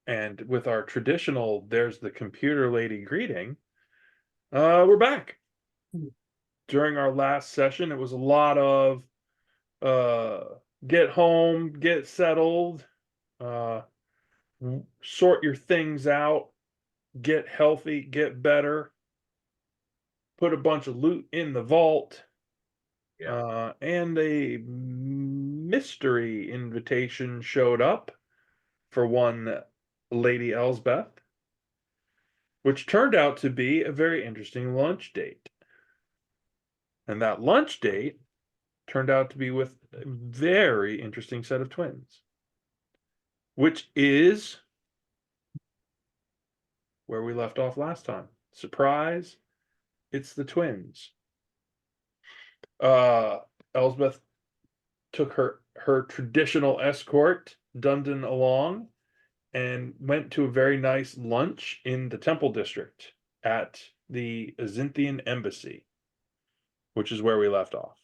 And with our traditional "there's the computer lady" greeting, we're back. During our last session, it was a lot of get home, get settled, uh, sort your things out, get healthy, get better, put a bunch of loot in the vault, Yeah. and a mystery invitation showed up for one Lady Elsbeth, which turned out to be a very interesting lunch date. And that lunch date turned out to be with a very interesting set of twins, which is where we left off last time. Surprise, it's the twins. Uh, Elsbeth took her traditional escort, Dundon, along and went to a very nice lunch in the Temple District at the Azinthian Embassy, which is where we left off.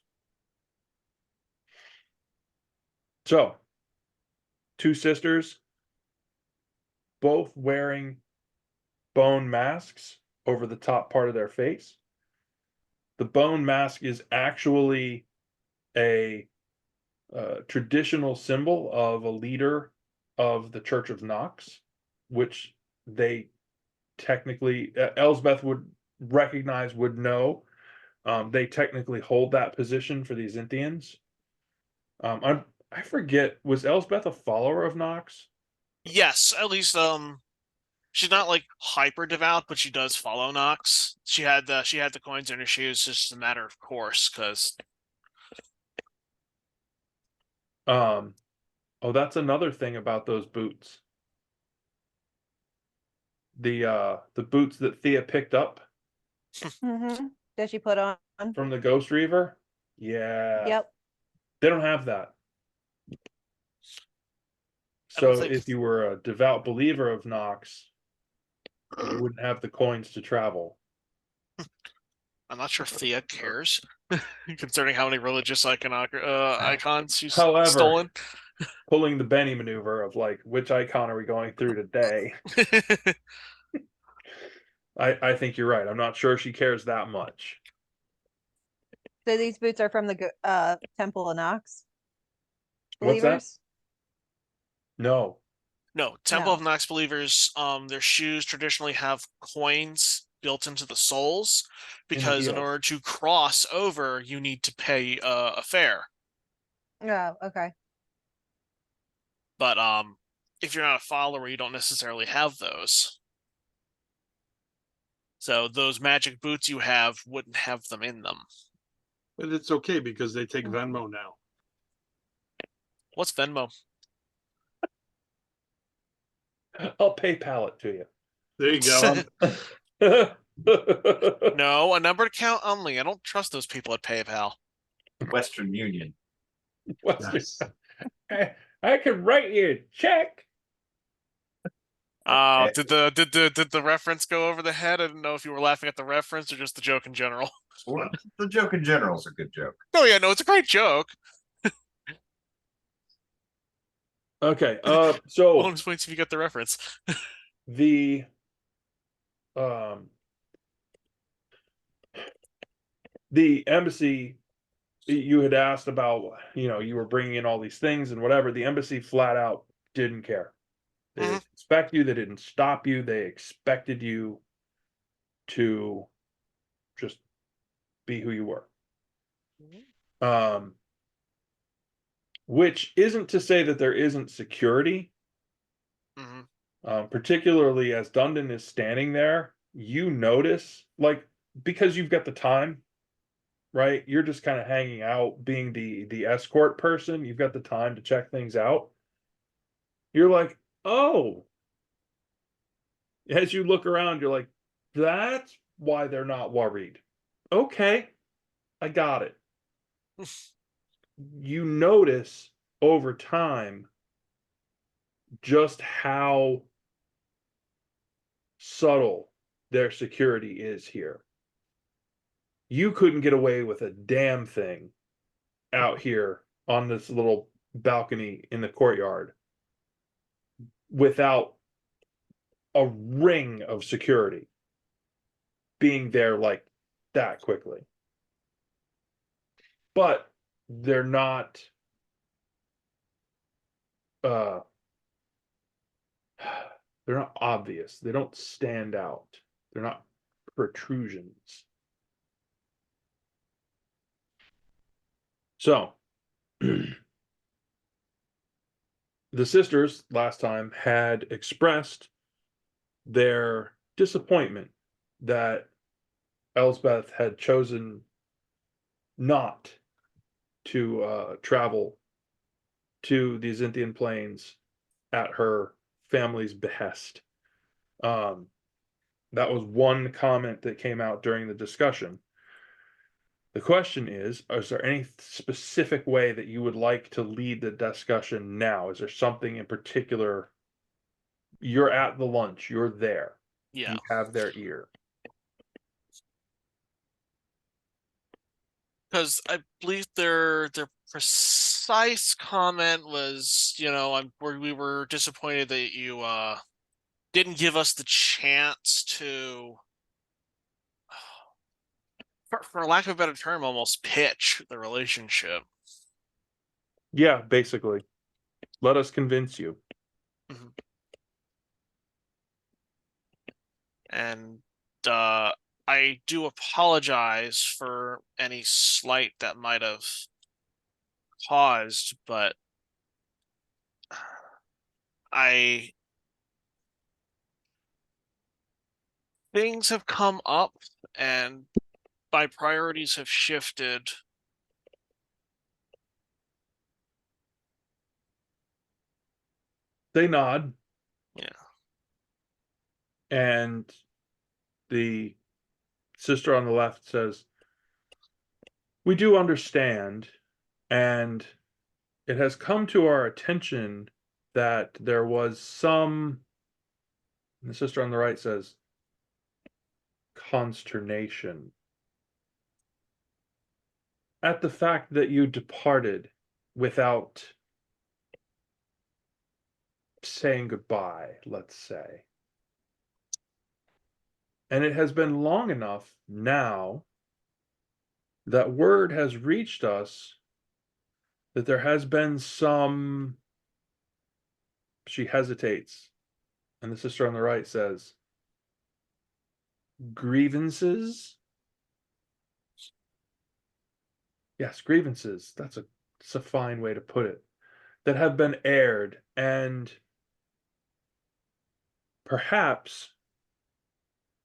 So, two sisters, both wearing bone masks over the top part of their face. The bone mask is actually a traditional symbol of a leader of the Church of Knox, which they technically, Elsbeth would recognize, would know. They technically hold that position for these Inthians. I forget, was Elsbeth a follower of Knox? Yes, at least she's not like hyper devout, but she does follow Nox. She had the coins in her shoes, just a matter of course, because Oh, that's another thing about those boots. The boots that Thea picked up That she put on. from the Ghost Reaver. Yeah. Yep. They don't have that. I don't So think if you were a devout believer of Knox, you wouldn't have the coins to travel. I'm not sure Thea cares, concerning how many religious icons she's However, stolen. pulling the Benny maneuver of like, which icon are we going through today? I think you're right. I'm not sure she cares that much. So these boots are from the Temple of Knox. What's that? Believers. No. No, Temple No. of Nox believers, their shoes traditionally have coins built into the soles, because in heels. order to cross over, you need to pay a fare. Oh, okay. But if you're not a follower, you don't necessarily have those. So those magic boots you have wouldn't have them in them. But it's okay because they take Venmo now. What's Venmo? I'll PayPal it to you. There you go. No, a numbered account only. I don't trust those people at PayPal. Western Union. Nice. I can write you a check. Did the reference go over the head? I didn't know if you were laughing at the reference or just the joke in general. Well, the joke in general is a good joke. Oh yeah, no, it's a great joke. Okay. Well, So I'm just waiting to see if you get the reference. the embassy, you had asked about, you were bringing in all these things and whatever. The embassy flat out didn't care. They didn't expect you. They didn't stop you. They expected you to just be who you were. Which isn't to say that there isn't security. Particularly as Dundon is standing there, you notice, like, because you've got the time, right? You're just kind of hanging out, being the escort person. You've got the time to check things out. You're like, oh. As you look around, you're like, that's why they're not worried. Okay, I got it. You notice over time just how subtle their security is here. You couldn't get away with a damn thing out here on this little balcony in the courtyard without a ring of security being there like that quickly. But they're not uh they're not obvious. They don't stand out. They're not protrusions. So the sisters last time had expressed their disappointment that Elsbeth had chosen not to travel to the Azinthian plains at her family's behest. That was one comment that came out during the discussion. The question is there any specific way that you would like to lead the discussion now? Is there something in particular? You're at the lunch, you're there. Yeah. You have their ear. Because I believe their precise comment was, we were disappointed that you didn't give us the chance to, for lack of a better term, almost pitch the relationship. Yeah, basically. Let us convince you. Mm-hmm. And I do apologize for any slight that might have caused, but things have come up and my priorities have shifted. They nod. Yeah. And the sister on the left says, we do understand, and it has come to our attention that there was some, and the sister on the right says, consternation at the fact that you departed without saying goodbye, let's say. And it has been long enough now that word has reached us that there has been some. She hesitates, and the sister on the right says, grievances? Yes, grievances. That's a fine way to put it. That have been aired, and perhaps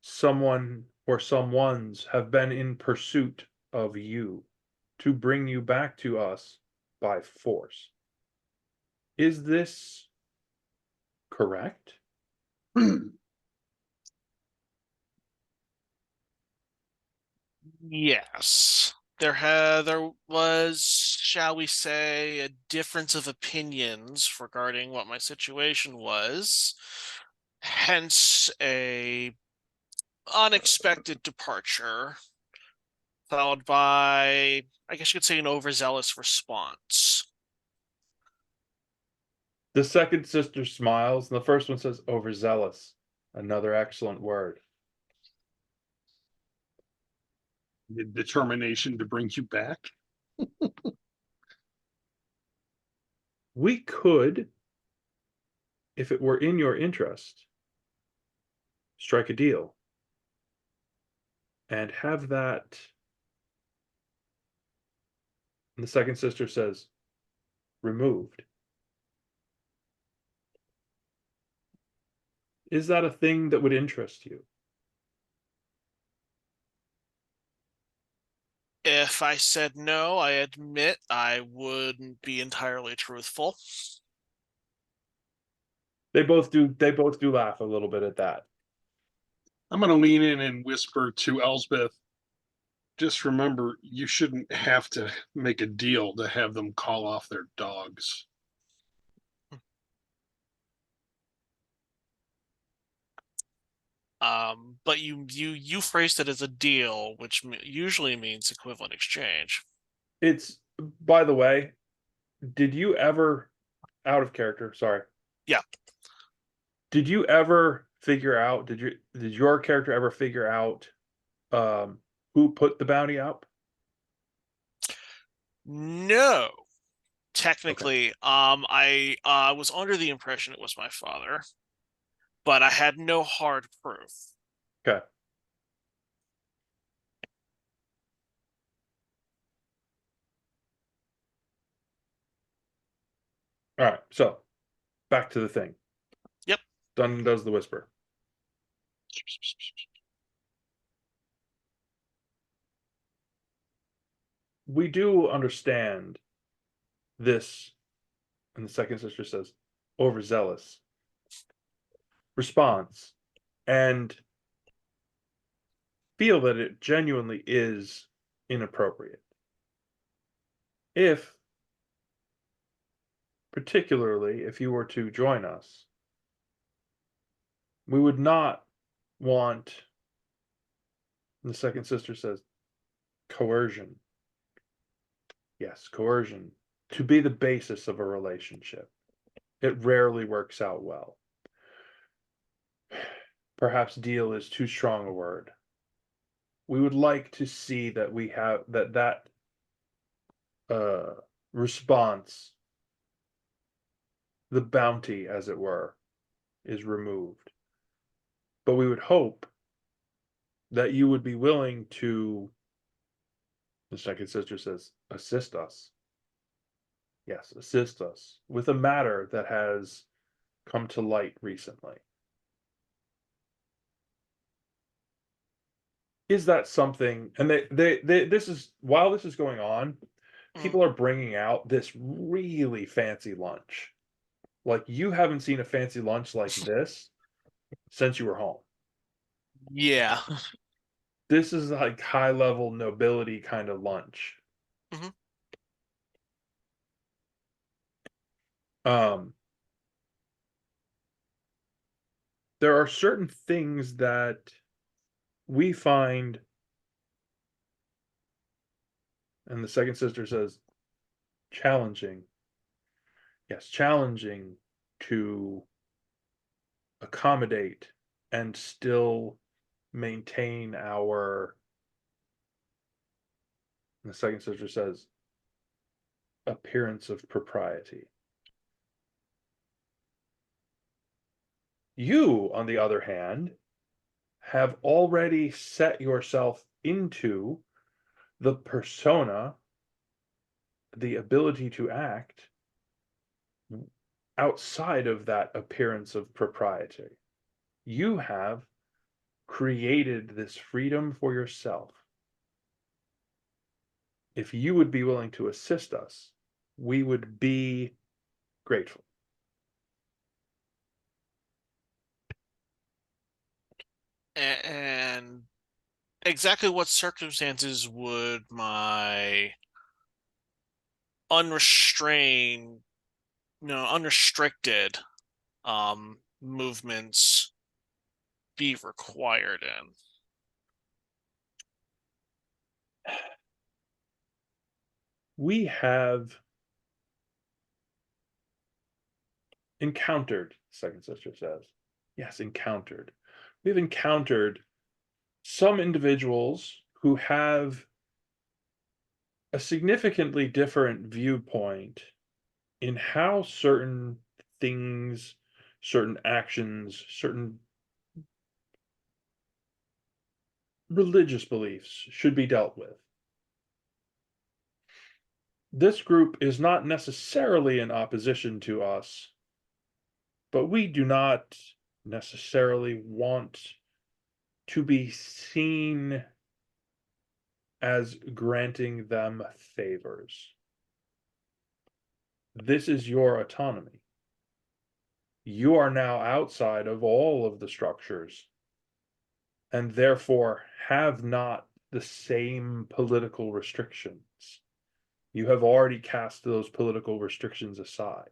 someone or someones have been in pursuit of you to bring you back to us by force. Is this correct? Yes. There was, shall we say, a difference of opinions regarding what my situation was. Hence a unexpected departure, followed by, I guess you could say, an overzealous response. The second sister smiles, and the first one says overzealous. Another excellent word. The determination to bring you back. We could, if it were in your interest, strike a deal and have that. And the second sister says, removed. Is that a thing that would interest you? If I said no, I admit I wouldn't be entirely truthful. They both do laugh a little bit at that. I'm going to lean in and whisper to Elsbeth, just remember, you shouldn't have to make a deal to have them call off their dogs. But you phrased it as a deal, which usually means equivalent exchange. It's, by the way, did you ever, out of character, sorry. Yeah. Did you ever figure out? Did your character ever figure out who put the bounty up? No, Okay. technically, I was under the impression it was my father, but I had no hard proof. Okay. All right. So back to the thing. Yep. Done does the whisper. We do understand this, and the second sister says, overzealous response, and feel that it genuinely is inappropriate. If, particularly, if you were to join us, we would not want, and the second sister says, coercion. Yes, coercion to be the basis of a relationship. It rarely works out well. Perhaps deal is too strong a word. We would like to see that we have that response, the bounty, as it were, is removed. But we would hope that you would be willing to, the second sister says, assist us. Yes, assist us with a matter that has come to light recently. Is that something? And this is, while this is going on, people are bringing out this really fancy lunch. Like, you haven't seen a fancy lunch like this since you were home. Yeah. This is like high level nobility kind of lunch. Mhm. There are certain things that we find, and the second sister says, challenging. Yes, challenging to accommodate and still maintain our, and the second sister says, appearance of propriety. You, on the other hand, have already set yourself into the persona, the ability to act outside of that appearance of propriety. You have created this freedom for yourself. If you would be willing to assist us, we would be grateful. And exactly what circumstances would my unrestrained, unrestricted movements be required in? We have encountered, second sister says. Yes, encountered. We've encountered some individuals who have a significantly different viewpoint in how certain things, certain actions, certain religious beliefs should be dealt with. This group is not necessarily in opposition to us, but we do not necessarily want to be seen as granting them favors. This is your autonomy. You are now outside of all of the structures, and therefore have not the same political restrictions. You have already cast those political restrictions aside.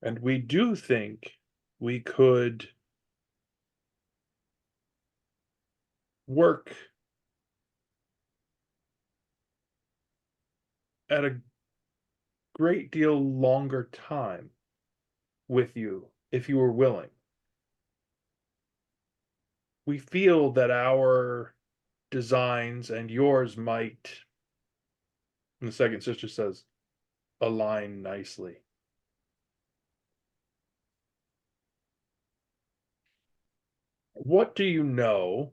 And we do think we could work at a great deal longer time with you if you were willing. We feel that our designs and yours might, and the second sister says, align nicely. What do you know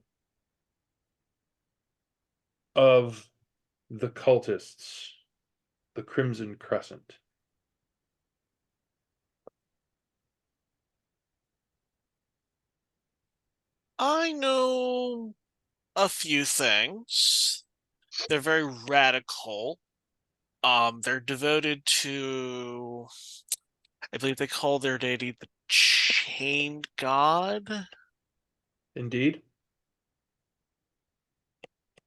of the cultists, the Crimson Crescent? I know a few things. They're very radical. They're devoted to, I believe they call their deity the Chained God, Indeed.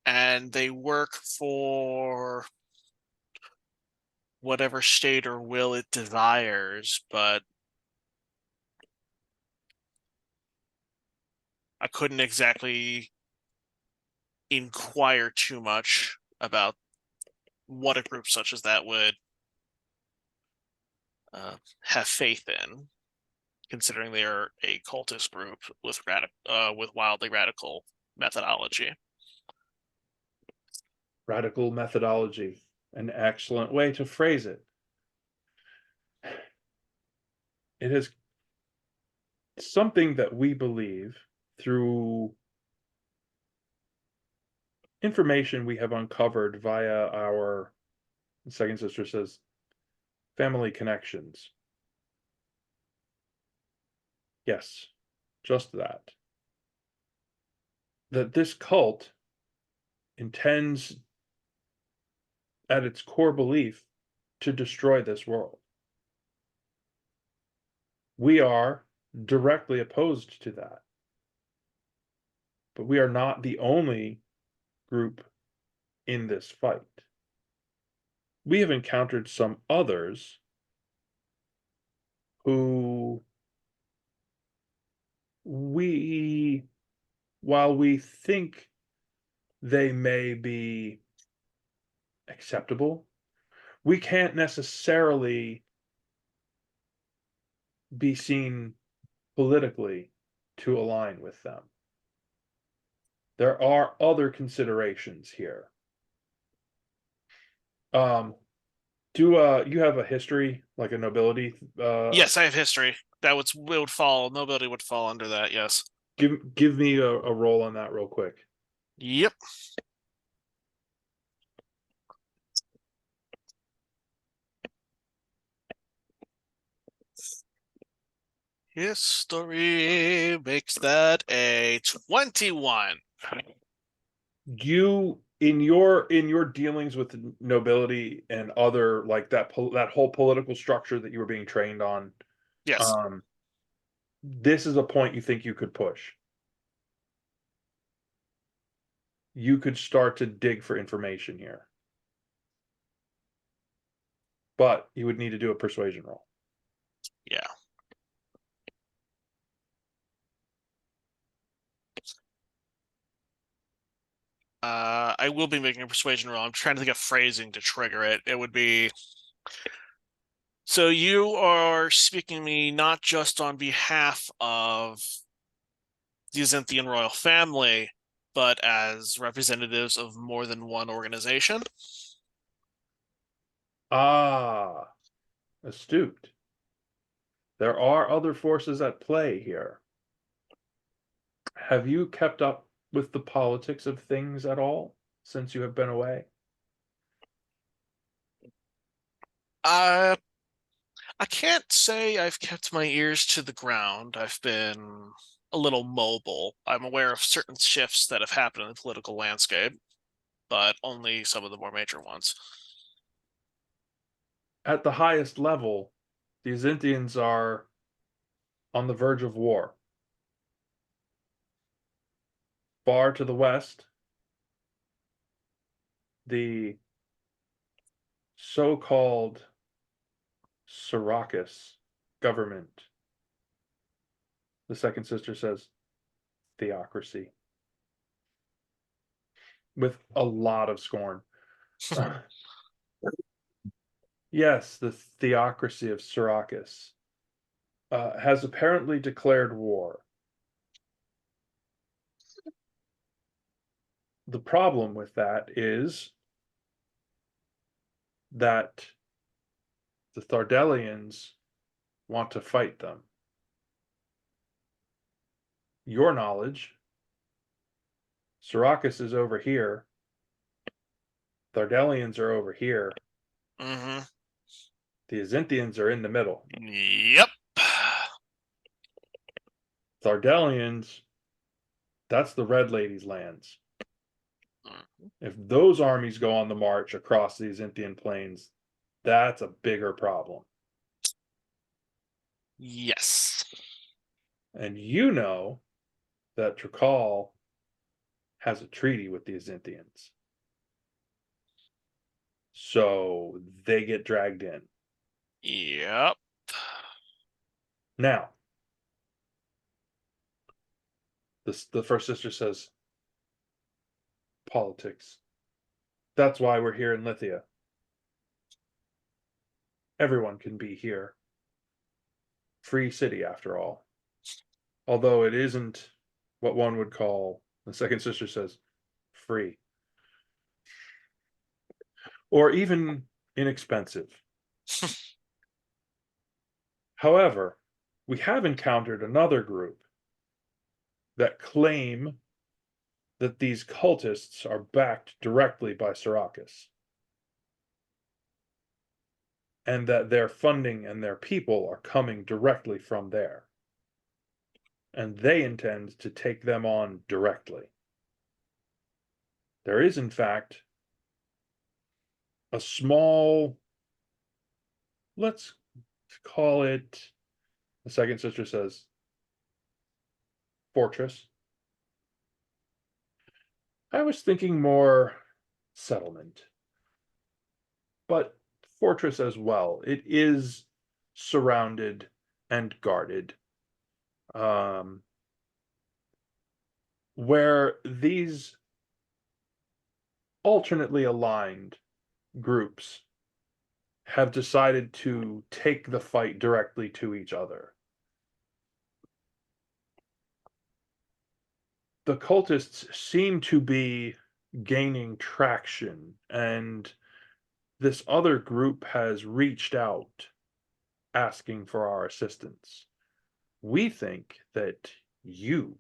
and they work for whatever state or will it desires, but I couldn't exactly inquire too much about what a group such as that would have faith in, considering they are a cultist group with wildly radical methodology. Radical methodology, an excellent way to phrase it. It is something that we believe through information we have uncovered via our, the second sister says, family connections. Yes, just that. That this cult intends, at its core belief, to destroy this world. We are directly opposed to that. But we are not the only group in this fight. We have encountered some others who while we think they may be acceptable, we can't necessarily be seen politically to align with them. There are other considerations here. Do you have a history, like a nobility? Yes, I have history. It would fall. Nobility would fall under that. Yes. Give me a roll on that real quick. Yep. History makes that a 21. You in your dealings with the nobility and other, like that whole political structure that you were being trained on, Yes. this is a point you think you could push. You could start to dig for information here. But you would need to do a persuasion roll. Yeah. I will be making a persuasion roll. I'm trying to think of phrasing to trigger it. It would be, so you are speaking to me not just on behalf of the Azenthian royal family, but as representatives of more than one organization. Ah, astute. There are other forces at play here. Have you kept up with the politics of things at all since you have been away? I can't say I've kept my ears to the ground. I've been a little mobile. I'm aware of certain shifts that have happened in the political landscape, but only some of the more major ones. At the highest level, the Azinthians are on the verge of war. Far to the west, the so-called Syracuse government, the second sister says, theocracy, with a lot of scorn. Yes, the theocracy of Syracuse has apparently declared war. The problem with that is that the Thardelians want to fight them. Your knowledge, Syracuse is over here. Thardelians are over here. Mm-hmm. The Azinthians are in the middle. Yep. Thardelians, that's the Red Lady's lands. Mhm. If those armies go on the march across the Azinthian plains, that's a bigger problem. Yes. And you know that Trakal has a treaty with the Azinthians. So they get dragged in. Yep. Now, the first sister says, politics. That's why we're here in Lithia. Everyone can be here. Free city, after all. Although it isn't what one would call, the second sister says, free. Or even inexpensive. However, we have encountered another group that claim that these cultists are backed directly by Syracuse, and that their funding and their people are coming directly from there. And they intend to take them on directly. There is, in fact, a small, let's call it, the second sister says, fortress. I was thinking more settlement, but fortress as well. It is surrounded and guarded. Where these alternately aligned groups have decided to take the fight directly to each other. The cultists seem to be gaining traction, and this other group has reached out asking for our assistance. We think that you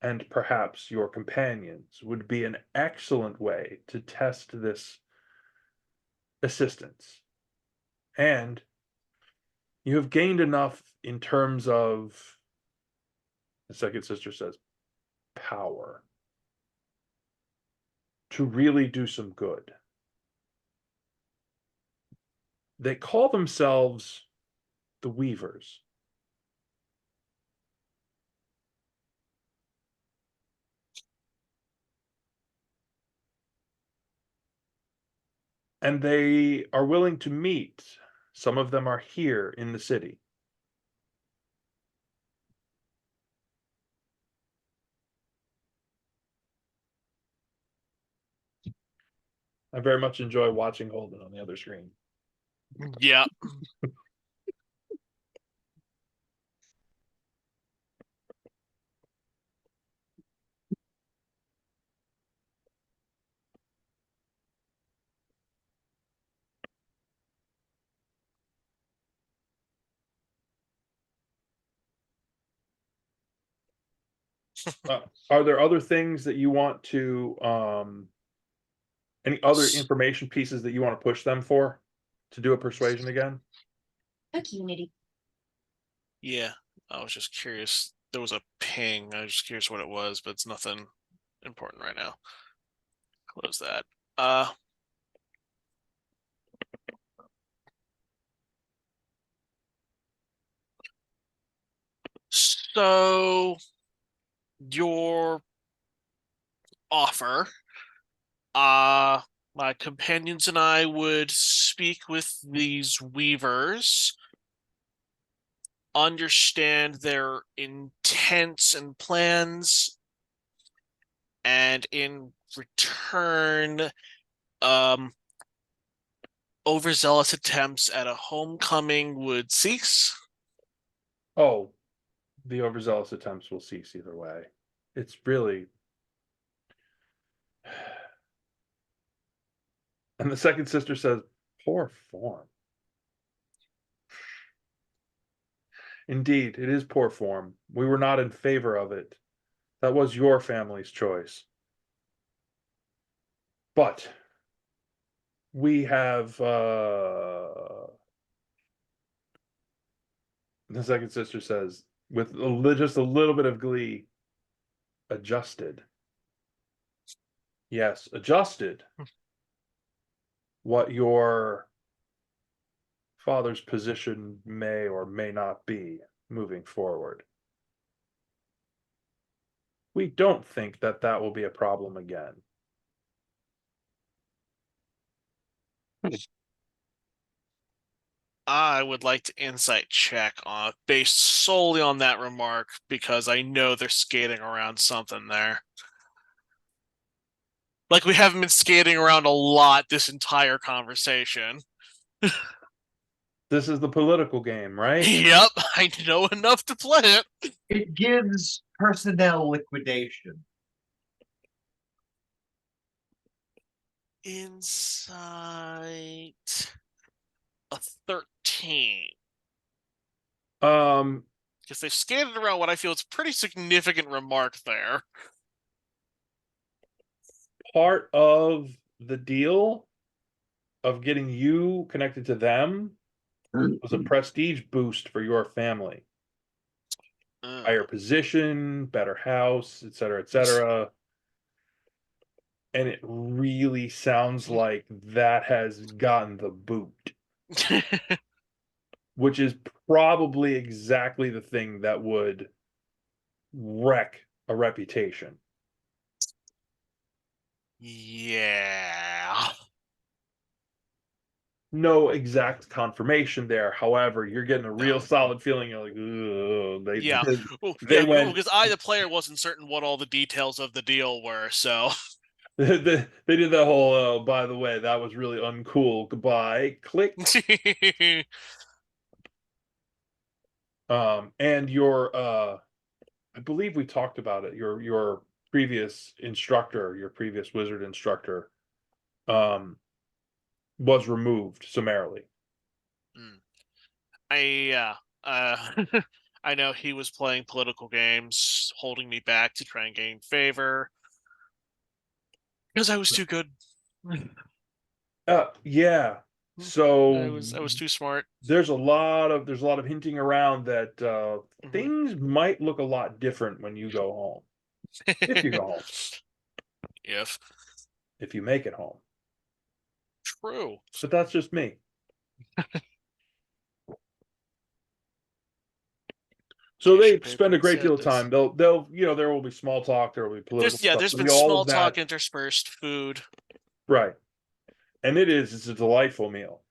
and perhaps your companions would be an excellent way to test this assistance. And you have gained enough in terms of, the second sister says, power to really do some good. They call themselves the Weavers. And they are willing to meet. Some of them are here in the city. I very much enjoy watching Holden on the other screen. Yep. Are there other things that you want to, any other S- information pieces that you want to push them for to do a persuasion again? Unity. Yeah. I was just curious. There was a ping. I was just curious what it was, but it's nothing important right now. Close that. So your offer, my companions and I would speak with these weavers, understand their intents and plans, and in return, overzealous attempts at a homecoming would cease. Oh, the overzealous attempts will cease either way. It's really. And the second sister says, poor form. Indeed, it is poor form. We were not in favor of it. That was your family's choice. But we have the second sister says, with just a little bit of glee, adjusted. Yes, adjusted what your father's position may or may not be moving forward. We don't think that that will be a problem again. I would like to insight check on based solely on that remark because I know they're skating around something there. Like we haven't been skating around a lot this entire conversation. This is the political game, right? Yep, I know enough to play it. It gives personnel liquidation. Insight a 13. Um, Because they've skated around what I feel is a pretty significant remark there. part of the deal of getting you connected to them was a prestige boost for your family. Higher position, better house, et cetera, and it really sounds like that has gotten the boot, which is probably exactly the thing that would wreck a reputation. Yeah. No exact confirmation there. However, you're getting a real No. solid feeling. You're like, ugh, Yeah. they went. Because I, the player, wasn't certain what all the details of the deal were, so. they did that whole, oh, by the way, that was really uncool. Goodbye. Click. And your I believe we talked about it. Your previous instructor, your previous wizard instructor, was removed summarily. I know he was playing political games, holding me back to try and gain favor. Because I was too good. Yeah. So I was too smart. there's a lot of hinting around that things might look a lot different when you go home. If you go home. If you make it home. True. But that's just me. So they spend a great deal of time. They'll there will be small talk, there will be political stuff. There's been There'll be all small of that. talk interspersed, food. Right. And it's a delightful meal.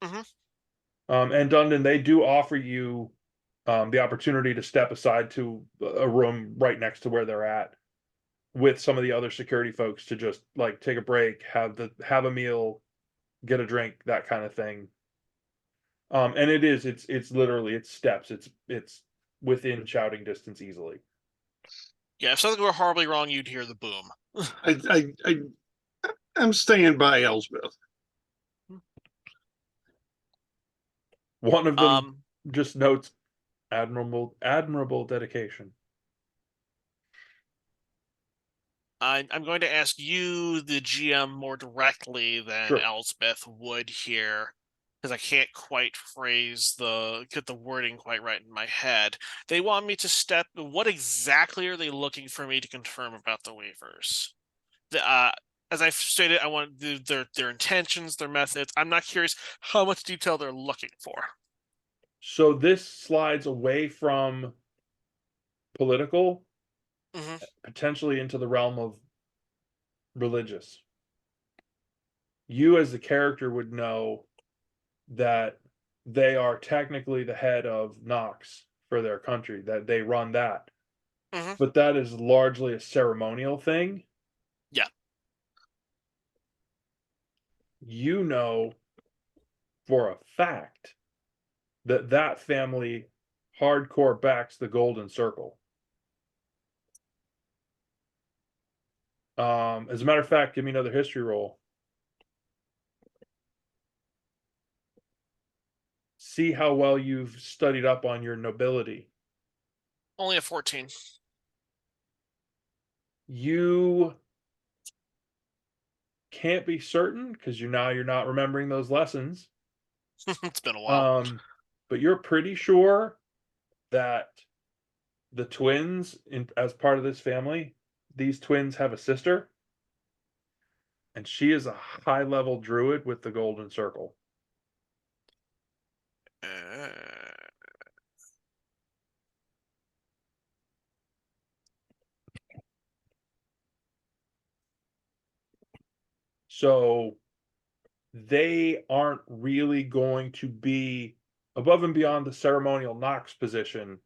And Dundon, they do offer you the opportunity to step aside to a room right next to where they're at with some of the other security folks to just like take a break, have a meal, get a drink, that kind of thing. And it's literally steps. It's within shouting distance easily. Yeah, if something were horribly wrong, you'd hear the boom. I'm staying by Elsbeth. One of them just notes admirable dedication. I'm going to ask you, the GM, more directly than Sure. Elsbeth would here, because I can't quite get the wording quite right in my head. They want me to step. What exactly are they looking for me to confirm about the Weavers? As I've stated, I want their intentions, their methods. I'm not curious how much detail they're looking for. So this slides away from political, potentially into the realm of religious. You as the character would know that they are technically the head of Nox for their country, that they run that. But that is largely a ceremonial thing. Yeah. You know for a fact that that family hardcore backs the Golden Circle. As a matter of fact, give me another history roll. See how well you've studied up on your nobility. Only a 14. You can't be certain because you're not remembering those lessons. It's been a while. But you're pretty sure that the twins, as part of this family, these twins have a sister, and she is a high-level druid with the Golden Circle. So they aren't really going to be above and beyond the ceremonial Nox position.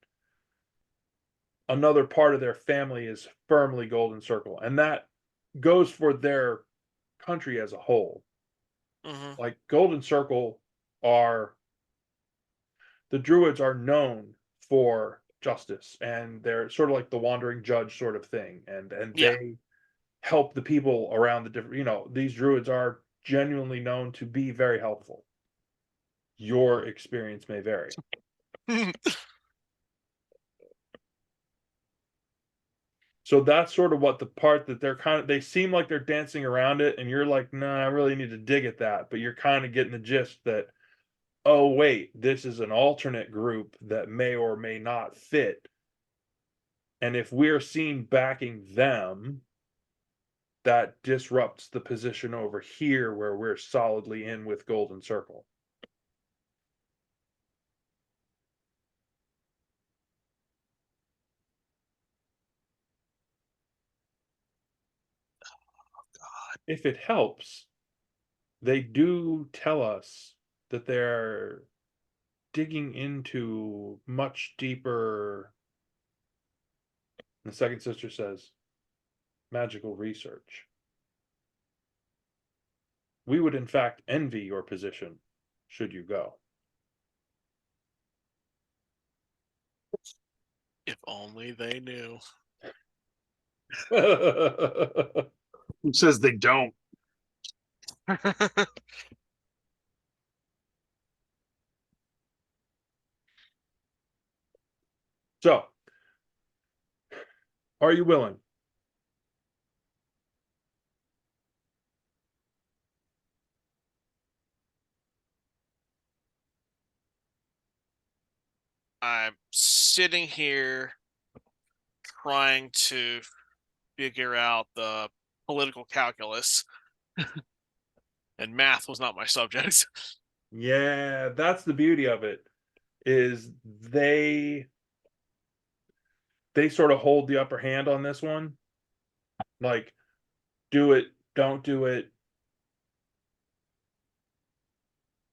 Another part of their family is firmly Golden Circle, and that goes for their country as a whole. Mhm. Like Golden Circle the druids are known for justice, and they're sort of like the wandering judge sort of thing, and Yeah. they help the people around the different, these druids are genuinely known to be very helpful. Your experience may vary. So that's sort of what the part that they seem like they're dancing around it, and you're like, nah, I really need to dig at that. But you're kind of getting the gist that, oh, wait, this is an alternate group that may or may not fit. And if we're seen backing them, that disrupts the position over here where we're solidly in with Golden Circle. If it helps, they do tell us that they're digging into much deeper. The second sister says, magical research. We would, in fact, envy your position should you go. If only they knew. Who says they don't? So, are you willing? I'm sitting here trying to figure out the political calculus, and math was not my subject. Yeah, that's the beauty of it, is they sort of hold the upper hand on this one. Like, do it, don't do it.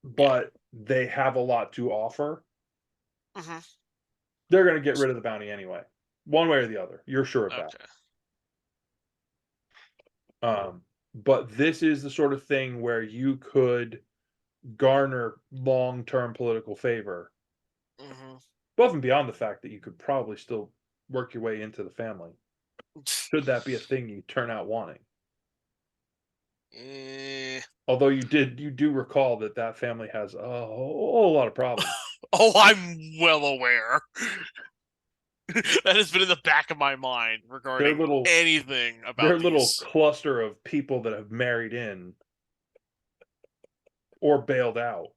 But they have a lot to offer. Hmm. They're going to get rid of the bounty anyway, one way or the other. You're sure of that. Okay. But this is the sort of thing where you could garner long-term political favor, Hmm. above and beyond the fact that you could probably still work your way into the family, should that be a thing you turn out wanting. Although you do recall that family has a whole lot of problems. Oh, I'm well aware. That has been in the back of my mind regarding anything about their little these. cluster of people that have married in or bailed out.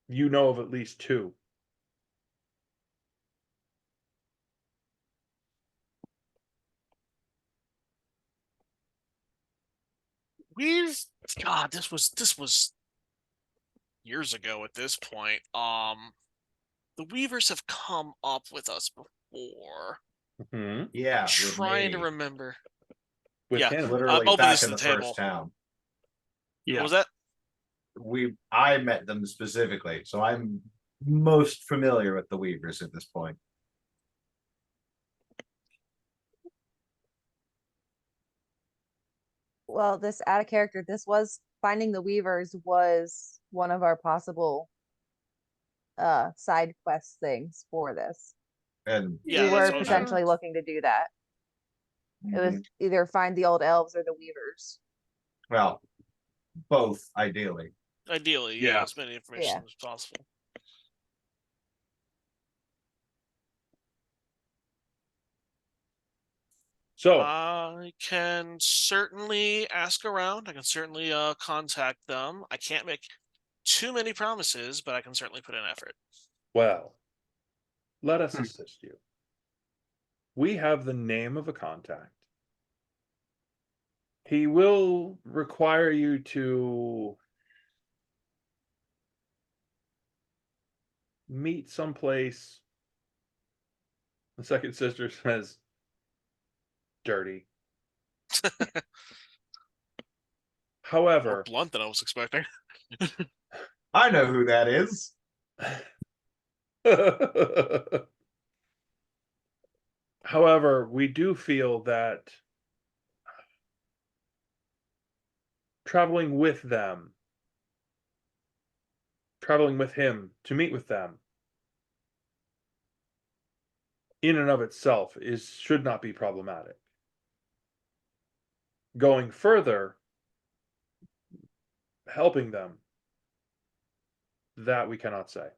You know of at least two. God, this was years ago at this point. The Weavers have come up with us before. Mm-hmm. Yeah, I'm trying to me. remember. With Yeah, him. Literally open back this in to the the table. first town. What Yeah. was that? I met them specifically, so I'm most familiar with the Weavers at this point. Well, this out of character, this was finding the weavers was one of our possible side quest things for this. And Yeah, We that's were what potentially looking to do that. It was either find the old elves or the weavers. well, both ideally. ideally, Yeah. as many information Yeah. as possible. So, I can certainly ask around. I can certainly contact them. I can't make too many promises, but I can certainly put in effort. well, let us Hmm. assist you. We have the name of a contact. He will require you to meet someplace. The second sister says, dirty. More However, blunt than I was expecting. I know who that is. however, we do feel that traveling with them, traveling with him to meet with them, in and of itself should not be problematic. Going further, helping them, that we cannot say.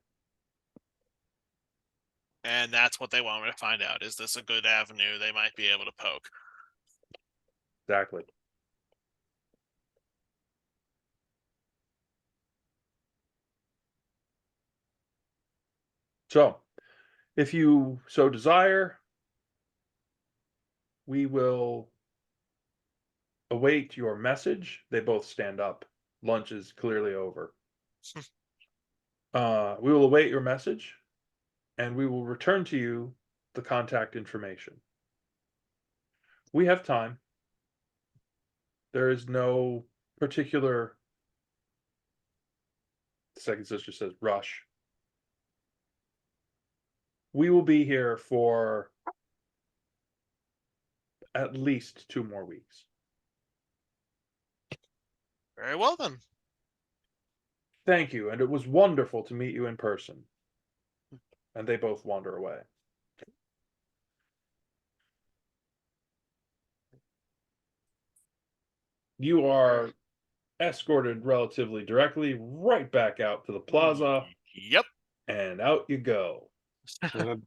And that's what they want me to find out. Is this a good avenue they might be able to poke? Exactly. So, if you so desire, we will await your message. They both stand up. Lunch is clearly over. We will await your message, and we will return to you the contact information. We have time. There is no particular, the second sister says, rush. We will be here for at least 2 more weeks. Very well then. Thank you, and it was wonderful to meet you in person. And they both wander away. You are escorted relatively directly right back out to the plaza, Yep. and out you go.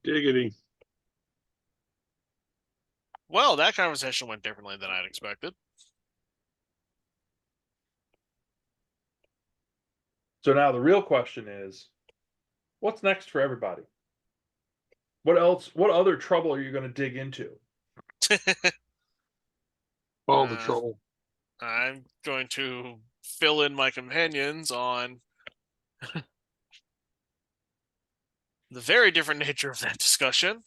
Diggity. Well, that conversation went differently than I'd expected. So now the real question is, what's next for everybody? What else? What other trouble are you going to dig into? All the trouble. I'm going to fill in my companions on the very different nature of that discussion.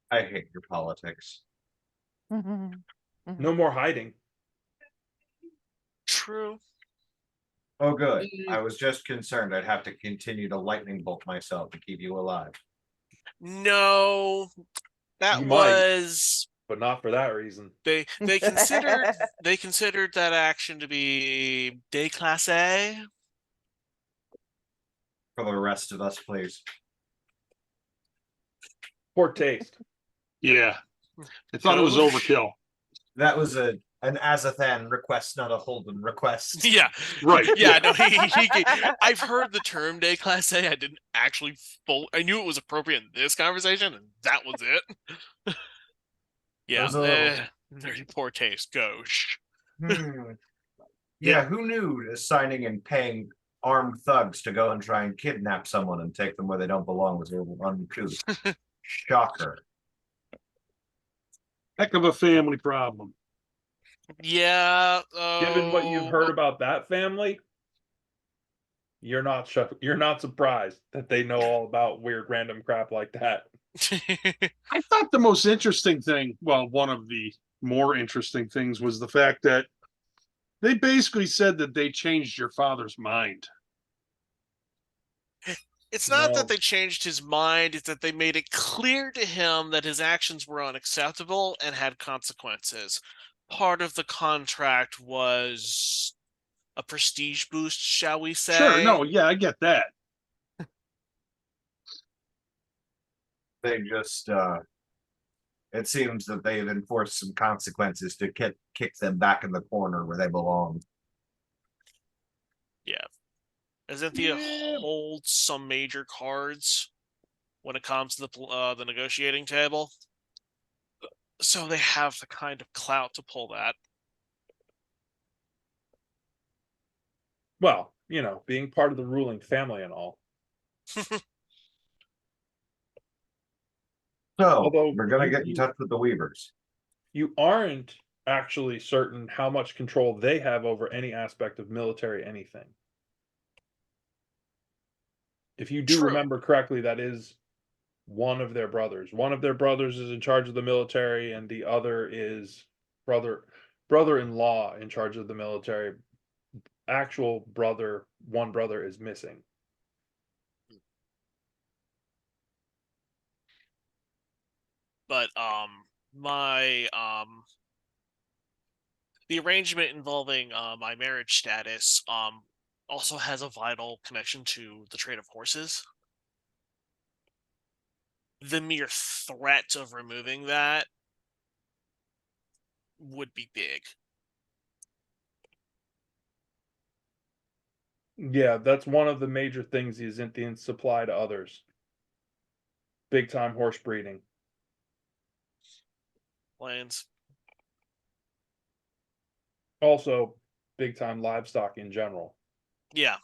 I hate your politics. No more hiding. True. Oh, good. I was just concerned I'd have to continue to lightning bolt myself to keep you alive. No, that You might. was But not for that reason. they considered that action to be déclassé. For the rest of us, please. Poor taste. Yeah. I thought it was Gauche. overkill. That was an Azathan request, not a Holden request. Yeah, Right. yeah. No, I've heard the term déclassé. I didn't actually I knew it was appropriate in this conversation, and that was it. Yeah, was a little- very poor taste. Gauche. Yeah, who knew assigning and paying armed thugs to go and try and kidnap someone and take them where they don't belong was a little uncouth. Shocker. Heck of a family problem. Yeah. Given what you've heard about that family, you're not surprised that they know all about weird random crap like that. I thought the most interesting thing, well, one of the more interesting things was the fact that they basically said that they changed your father's mind. It's not No. that they changed his mind, it's that they made it clear to him that his actions were unacceptable and had consequences. part of the contract was a prestige boost, shall we say? Sure, no, yeah, I get that. They just it seems that they've enforced some consequences to kick them back in the corner where they belong. Yeah. Xanthia holds some major cards when it comes to the negotiating table. So they have the kind of clout to pull that. Well, you know, being part of the ruling family and all. So Although we're gonna you- get in touch with the Weavers. You aren't actually certain how much control they have over any aspect of military anything. If you do True. remember correctly, that is one of their brothers. One of their brothers is in charge of the military, and the other is brother-in-law in charge of the military. Actual brother, one brother is missing. But my the arrangement involving my marriage status also has a vital connection to the trade of horses. The mere threat of removing that would be big. Yeah, that's one of the major things the Azinthians supply to others. Big time horse breeding. Plans. Also, big time livestock in general. Yeah.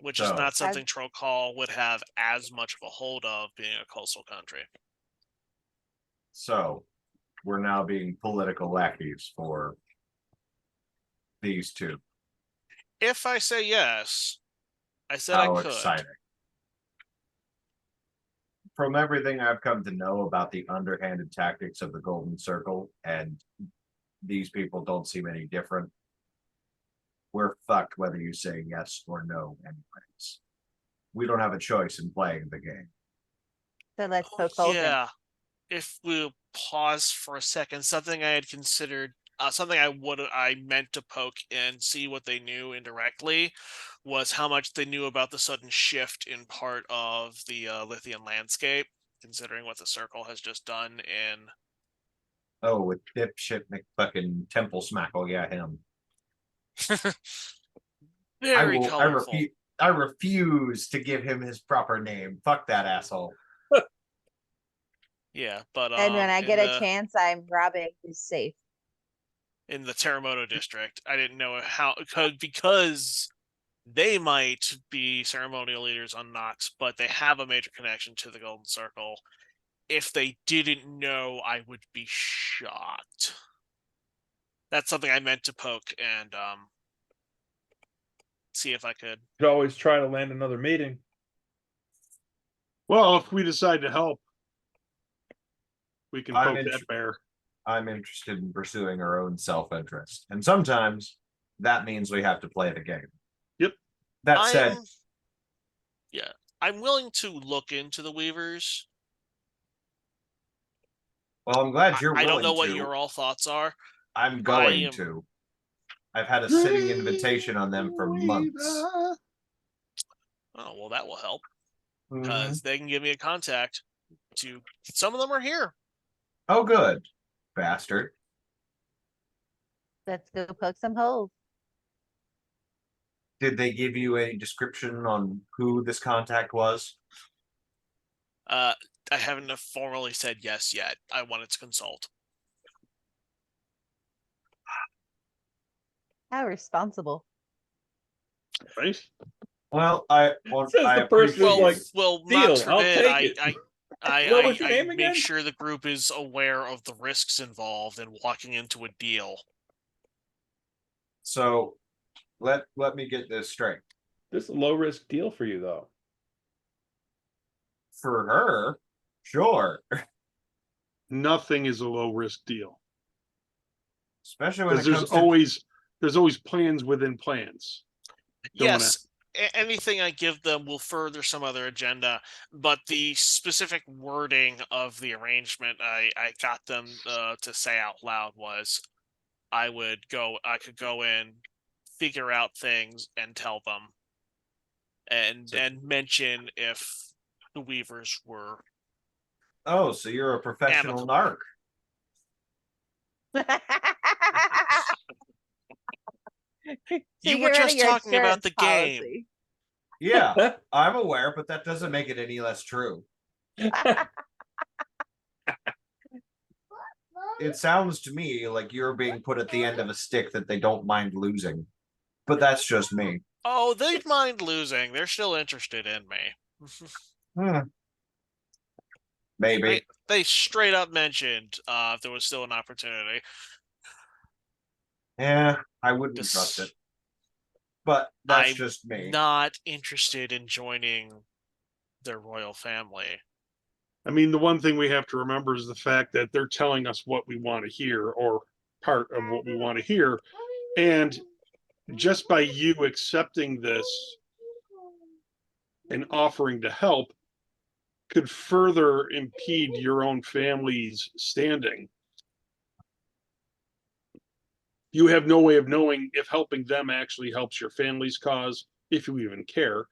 Which is So- not something Trokal would have as much of a hold of being a coastal country. So we're now being political lackeys for these two. If I say yes, I said How I could. exciting. From everything I've come to know about the underhanded tactics of the Golden Circle, and these people don't seem any different, we're fucked whether you say yes or no anyways. We don't have a choice in playing the game. So let's Oh, poke holes in. yeah. If we pause for a second, something I had considered, something I meant to poke and see what they knew indirectly, was how much they knew about the sudden shift in part of the Lithian landscape, considering what the Circle has just done in. Oh, with dipshit McFucking Temple Smackle, yeah, him. Very colorful. I refuse to give him his proper name. Fuck that asshole. Yeah, but And when I in get the, a chance, I'm robbing his safe. in the Terremoto district, I didn't know how because they might be ceremonial leaders on Nox, but they have a major connection to the Golden Circle. If they didn't know, I would be shocked. That's something I meant to poke and see if I could. Could always try to land another meeting. Well, if we decide to help, we can I'm poke int- that bear. I'm interested in pursuing our own self-interest. And sometimes that means we have to play the game. Yep. That said, I'm willing to look into the Weavers. well, I'm glad you're I willing don't know what to. your all thoughts are. I'm going am- to. I've had a sitting invitation on them for months. Oh well, that will help Mhm. because they can give me a contact. To some of them are here. Oh, good, bastard. Let's go poke some holes. Did they give you a description on who this contact was? I haven't formally said yes yet. I wanted to consult. How responsible. Right? Well, I Says the person who's appreciate- like, Well, deal, not I'll forbid. take it. What was your name I again? make sure the group is aware of the risks involved in walking into a deal. So let me get this straight. This is a low risk deal for you, though. For her, sure. Nothing is a low risk deal. Especially when it Because comes to there's always plans within plans. Don't wanna- Yes, anything I give them will further some other agenda, but the specific wording of the arrangement I got them to say out loud was I could go in, figure out things, and tell them, and mention if the Weavers were Oh, so you're a professional amicable. narc. You were just talking about the game. Yeah, I'm aware, but that doesn't make it any less true. It sounds to me like you're being put at the end of a stick that they don't mind losing. But that's just me. Oh, they'd mind losing. They're still interested in me. Maybe. They straight up mentioned if there was still an opportunity. Yeah, I wouldn't trust it. But that's I'm just me. not interested in joining their royal family. I mean, the one thing we have to remember is the fact that they're telling us what we want to hear, or part of what we want to hear. And just by you accepting this and offering to help could further impede your own family's standing. You have no way of knowing if helping them actually helps your family's cause, if you even care,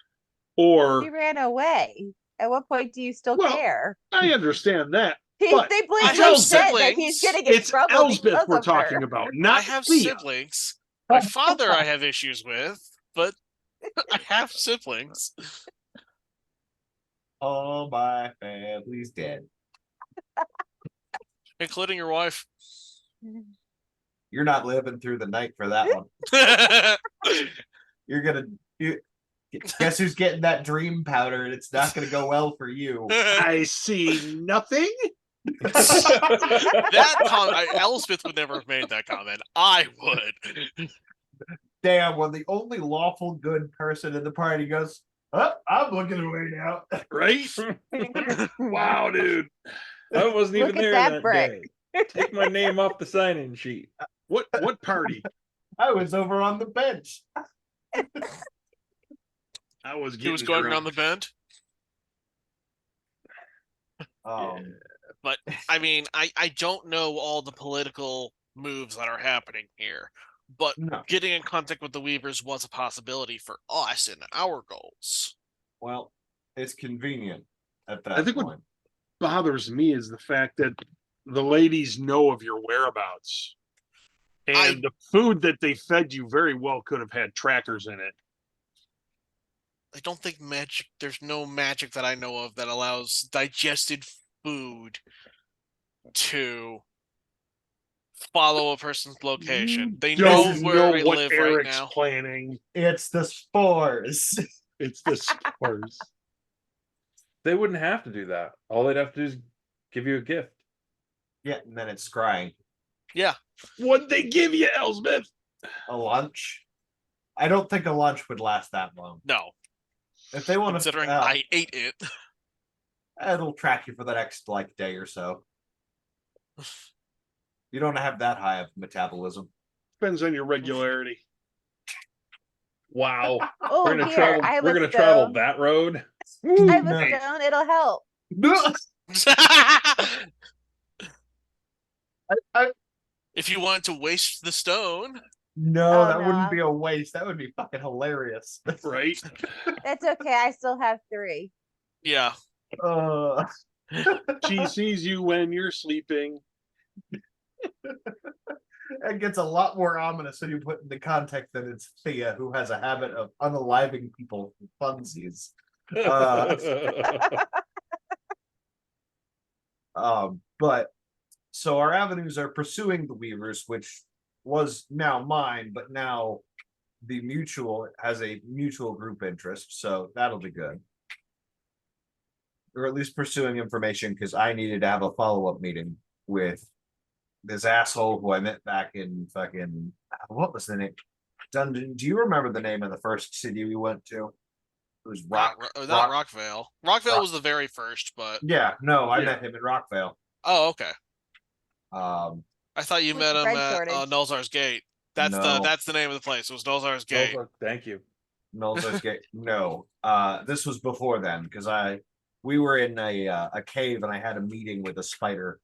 or He ran away. At what point do you still care? I understand that. They but blatantly it's said that he's gonna get it's trouble Elsbeth because we're of talking her. about, not I have Thea. siblings. My father I have issues with, but I have siblings. All my family's dead. Including your wife. You're not living through the night for that one. You're gonna guess who's getting that dream powder, and it's not gonna go well for you. I see nothing. Elspeth would never have made that comment. I would. Damn, when the only lawful good person in the party goes, oh, I'm looking away now. Right? Wow, dude. I wasn't even Look at there that that brick. day. Take my name off the sign-in sheet. What party? I was over on the bench. I was He getting was going drunk. around the bend. But I mean, I don't know all the political moves that are happening here, but No. getting in contact with the Weavers was a possibility for us and our goals. Well, it's convenient at that I think point. what bothers me is the fact that the ladies know of your whereabouts. And the food that they fed you very well could have had trackers in it. I don't think there's no magic that I know of that allows digested food to follow a person's location. They know where I live right now. Planning. It's the spores. It's the spores. They wouldn't have to do that. All they'd have to do is give you a gift. Yeah, and then it's scrying. Yeah. What'd they give you, Elsbeth? A lunch? I don't think a lunch would last that long. No. If they want Considering to, I ate it. It'll track you for the next day or so. You don't have that high of metabolism. Depends on your regularity. Wow. Oh, We're gonna here, travel. I have We're a gonna stone. travel that road. I have a Nice. stone. It'll help. If you want to waste the stone. No, Oh, that no, wouldn't be a waste. That would be fucking hilarious. Right? That's okay. I still have 3. Yeah. She sees you when you're sleeping. It gets a lot more ominous when you put into context that it's Thea, who has a habit of unaliving people for funsies. But so our avenues are pursuing the Weavers, which was now mine, but now the mutual has a mutual group interest, so that'll be good. Or at least pursuing information, because I needed to have a follow-up meeting with this asshole who I met back in fucking, what was the name? Dungeon. Do you remember the name of the first city we went to? It was Not Rockvale. Rockvale was the very first, but yeah, no, I met him in Rockvale. oh, okay. I thought you What's met the him bread at shortage? Nulzar's Gate. That's No. the name of the place. It was Nulzar's Gate. Thank you. No. This was before then because we were in a cave and I had a meeting with a spider.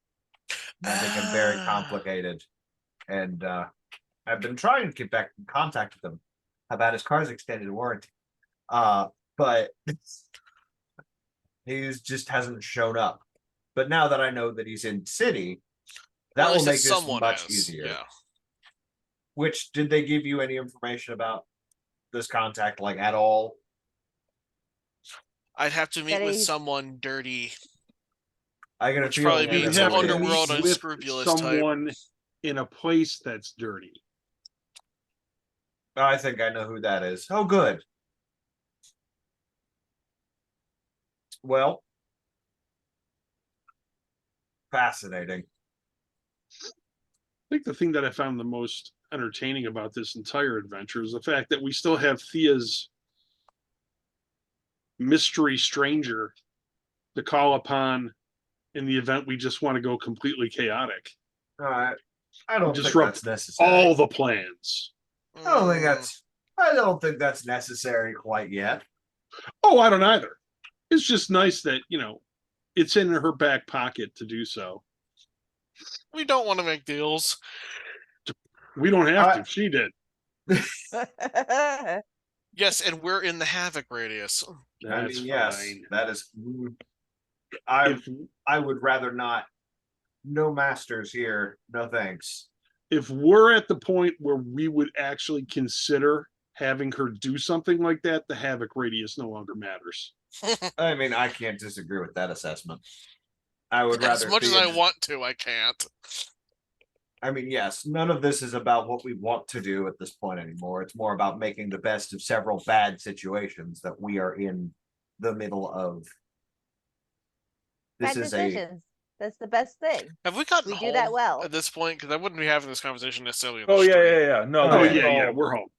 That became very complicated, and I've been trying to get back in contact with him about his car's extended warranty. But he just hasn't shown up. But now that I know that he's in city, that Well, at will least that make this someone much is, easier. Yeah. Which did they give you any information about this contact, like at all? I'd have to meet That with he's- someone dirty. I get a Which feeling probably that means You that's have what it to is. underworld meet with unscrupulous type. someone in a place that's dirty. I think I know who that is. Oh, good. Well, fascinating. I think the thing that I found the most entertaining about this entire adventure is the fact that we still have Thea's mystery stranger to call upon in the event we just want to go completely chaotic. I don't think Disrupt that's necessary. all the plans. I don't think that's necessary quite yet. Oh, I don't either. It's just nice that, it's in her back pocket to do so. We don't want to make deals. We don't have to. She did. Yes, and we're in the havoc radius. That's yes, fine. that is. If I would rather not. No masters here. No thanks. if we're at the point where we would actually consider having her do something like that, the havoc radius no longer matters. I mean, I can't disagree with that assessment. I would As rather. much as Thea I just- want to, I can't. I mean, yes, none of this is about what we want to do at this point anymore. It's more about making the best of several bad situations that we are in the middle of. This Bad is decisions. That's the best thing. Have we gotten We home do that well. at this point? Because I wouldn't be having this conversation necessarily. On the Oh yeah, street. yeah, yeah. No, Oh, this is yeah, all- we're home.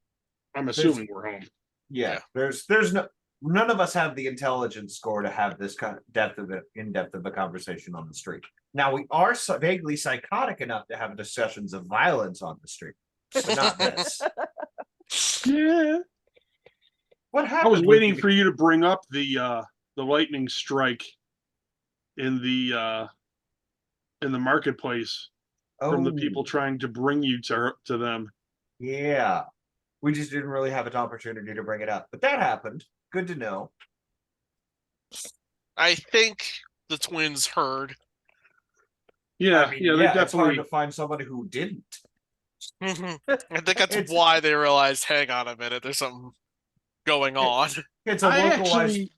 I'm assuming we're home. Yeah, Yeah. there's none of us have the intelligence score to have this kind of in depth of a conversation on the street. Now we are vaguely psychotic enough to have discussions of violence on the street, but not this. Yeah. What happened? I was with waiting you? for you to bring up the lightning strike in the marketplace from the people Oh, trying to bring you to them. Yeah, we just didn't really have an opportunity to bring it up, but that happened. Good to know. I think the twins heard. Yeah, I mean, yeah, they it's hard definitely. to find somebody who didn't. I think that's It's- why they realized, hang on a minute, there's something going on. It's a I localized. actually,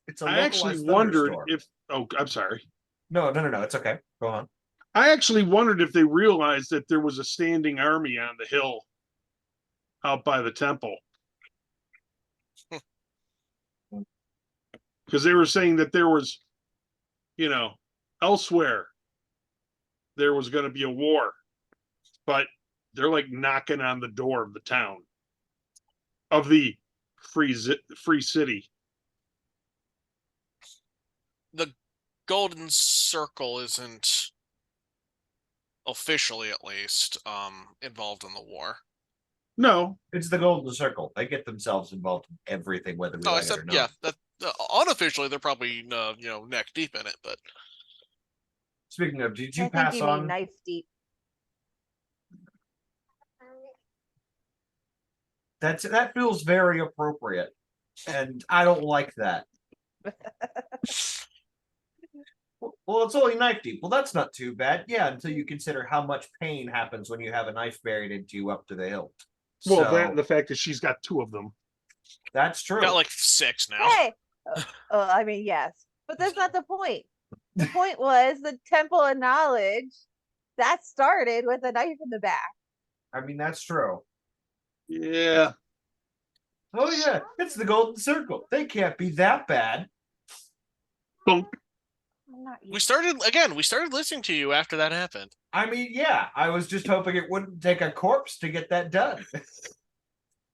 It's a I actually localized wondered thunderstorm. if. Oh, I'm sorry. No, it's okay. Go on. I actually wondered if they realized that there was a standing army on the hill out by the temple. Because they were saying that there was, elsewhere there was going to be a war, but they're like knocking on the door of the town of the free city. The Golden Circle isn't officially, at least, involved in the war. No, It's the Golden Circle. They get themselves involved in everything, whether we Oh, I like it said, or not. yeah. That unofficially, they're probably neck deep in it, but Speaking of, did I you think pass you mean on? knife deep. That feels very appropriate, and I don't like that. Well, it's only knife deep. Well, that's not too bad. Yeah, until you consider how much pain happens when you have a knife buried into you up to the hilt. well, So, that and the fact that she's got two of them. that's true. got like 6 now. Hey, I mean, yes, but that's not the point. The point was the Temple of Knowledge that started with a knife in the back. I mean, that's true. Yeah, Oh yeah, it's the Golden Circle. They can't be that bad. Bonk. I'm not We started listening to you after that happened. I mean, yeah, I was just hoping it wouldn't take a corpse to get that done.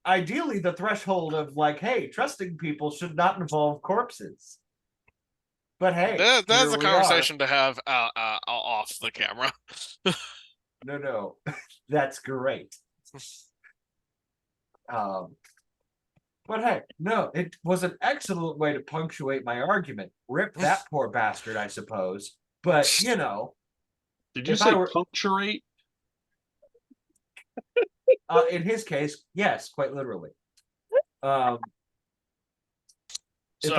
Ideally, the threshold of like, hey, trusting people should not involve corpses. But hey, That's here a we are. conversation to have off the camera. No, that's great. But hey, no, it was an excellent way to punctuate my argument. Rip that poor bastard, I suppose. But you know, Did you if say I were punctuate? in his case, yes, quite literally. Um, So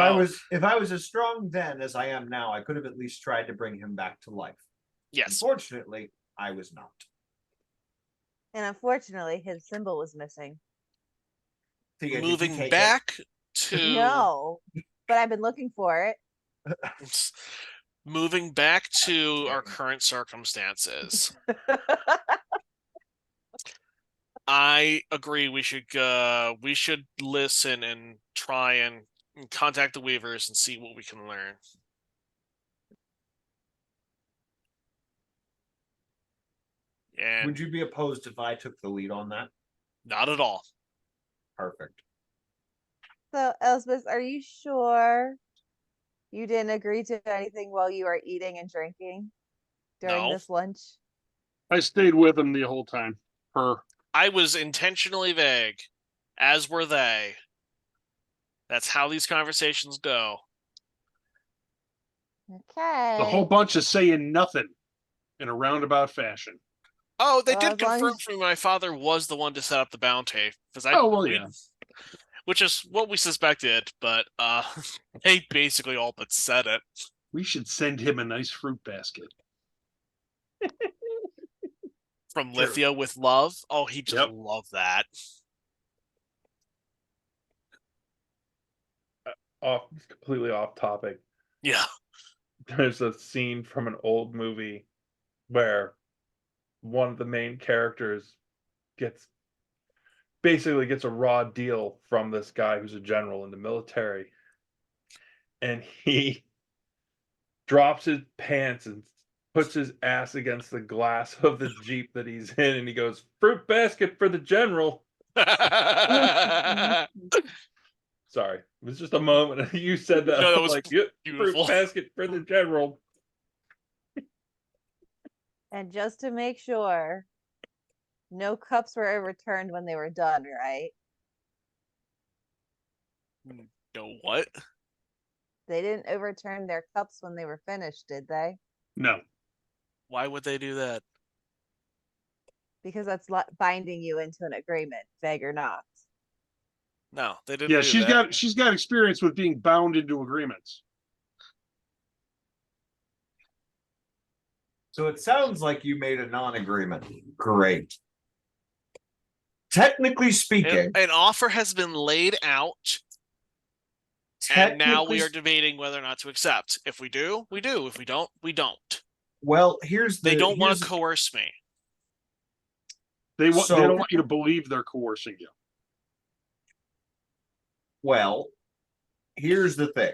if I was as strong then as I am now, I could have at least tried to bring him back to life. yes, Unfortunately, I was not. And unfortunately, his symbol was missing. Thea, did you moving take back to No, but I've been looking for it. moving back to our current circumstances. I agree. We should listen and try and contact the Weavers and see what we can learn. And Would you be opposed if I took the lead on that? not at all. Perfect. So, Elspeth, are you sure you didn't agree to anything while you were eating and drinking during No. this lunch? I stayed with him the whole time. Her. I was intentionally vague, as were they. That's how these conversations go. Okay. The whole bunch is saying nothing in a roundabout fashion. Oh, they Well, did as long confirm as- for me my father was the one to set up the bounty. Because Oh, well, yeah. which is what we suspected, but they basically all but said it. We should send him a nice fruit basket. From True. Lithia with love. Oh, he just Yep. loved that. Completely off topic. Yeah. There's a scene from an old movie where one of the main characters basically gets a raw deal from this guy who's a general in the military, and he drops his pants and puts his ass against the glass of the Jeep that he's in, and he goes, "Fruit basket for the general." Sorry, it was just a moment. You said that. No, that I'm was like, "Yep, beautiful. fruit basket for the general." And just to make sure, no cups were overturned when they were done, right? No, what? They didn't overturn their cups when they were finished, did they? No. Why would they do that? Because that's binding you into an agreement, vague or not. No, they didn't Yeah, do that. she's got experience with being bound into agreements. So it sounds like you made a non-agreement. Great. Technically speaking, An offer has been laid out, and now we technically are debating whether or not to accept. If we do, we do. If we don't, we don't. well, here's the They don't want here's- to coerce me. They So- don't want you to believe they're coercing you. Well, here's the thing.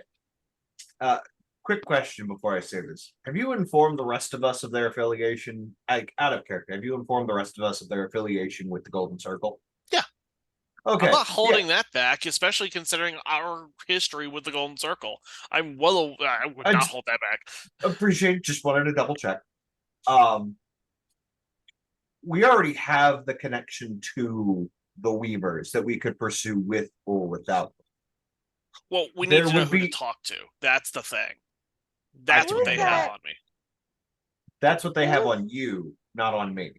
Quick question before I say this. Have you informed the rest of us of their affiliation? Out of character, have you informed the rest of us of their affiliation with the Golden Circle? Yeah. Okay. I'm not holding that back, especially considering our history with the Golden Circle. I would I not just- hold that back. Appreciate it. Just wanted to double check. We already have the connection to the Weavers that we could pursue with or without them. Well, we There need to know would who to be- talk to. That's the thing. That's Who what is they that? have on me. That's what they have Who- on you, not on me.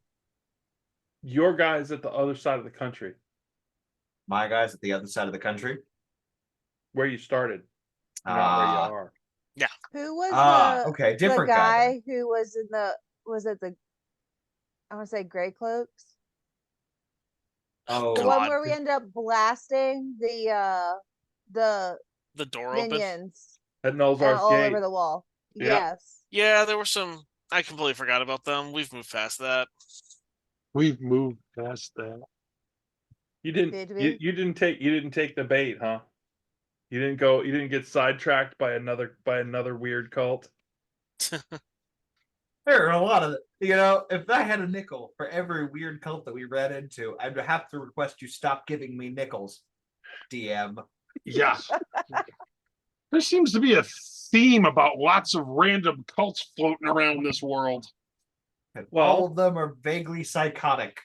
Your guy's at the other side of the country, My guys at the other side of the country. where you started, not where you Ah, are. Who was okay, the different guy then. guy who was in the I want to say gray cloaks? Oh, The one God. where we end up blasting the The door open. minions At Null's all Gate. over the wall. Yep. Yes. Yeah, there were some. I completely forgot about them. We've moved past that. We've moved past that. You didn't. Did You, we? you didn't take. You didn't take the bait, huh? You didn't go. You didn't get sidetracked by another weird cult. there are a lot of, if I had a nickel for every weird cult that we ran into, I'd have to request you stop giving me nickels, DM. Yeah. There seems to be a theme about lots of random cults floating around this world. And Well- all of them are vaguely psychotic.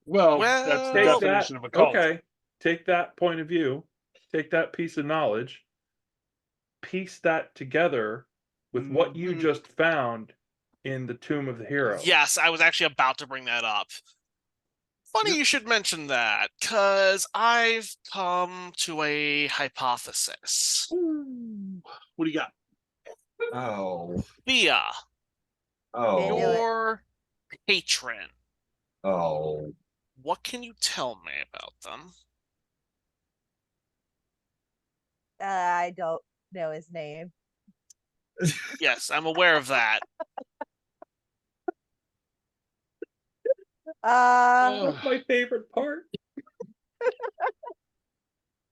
Well, Well, that's the Take Take definition that. of a cult. Okay. Take that point of view. take that piece of knowledge, piece that together with what you Mhm. just found in the Tomb of the Hero. Yes, I was actually about to bring that up. Funny you should mention that, because I've come to a hypothesis. Ooh. What do you got? Oh, Thea, oh, Can't do it. your patron, oh. what can you tell me about them? I don't know his name. Yes, I'm aware of that. That's my favorite part.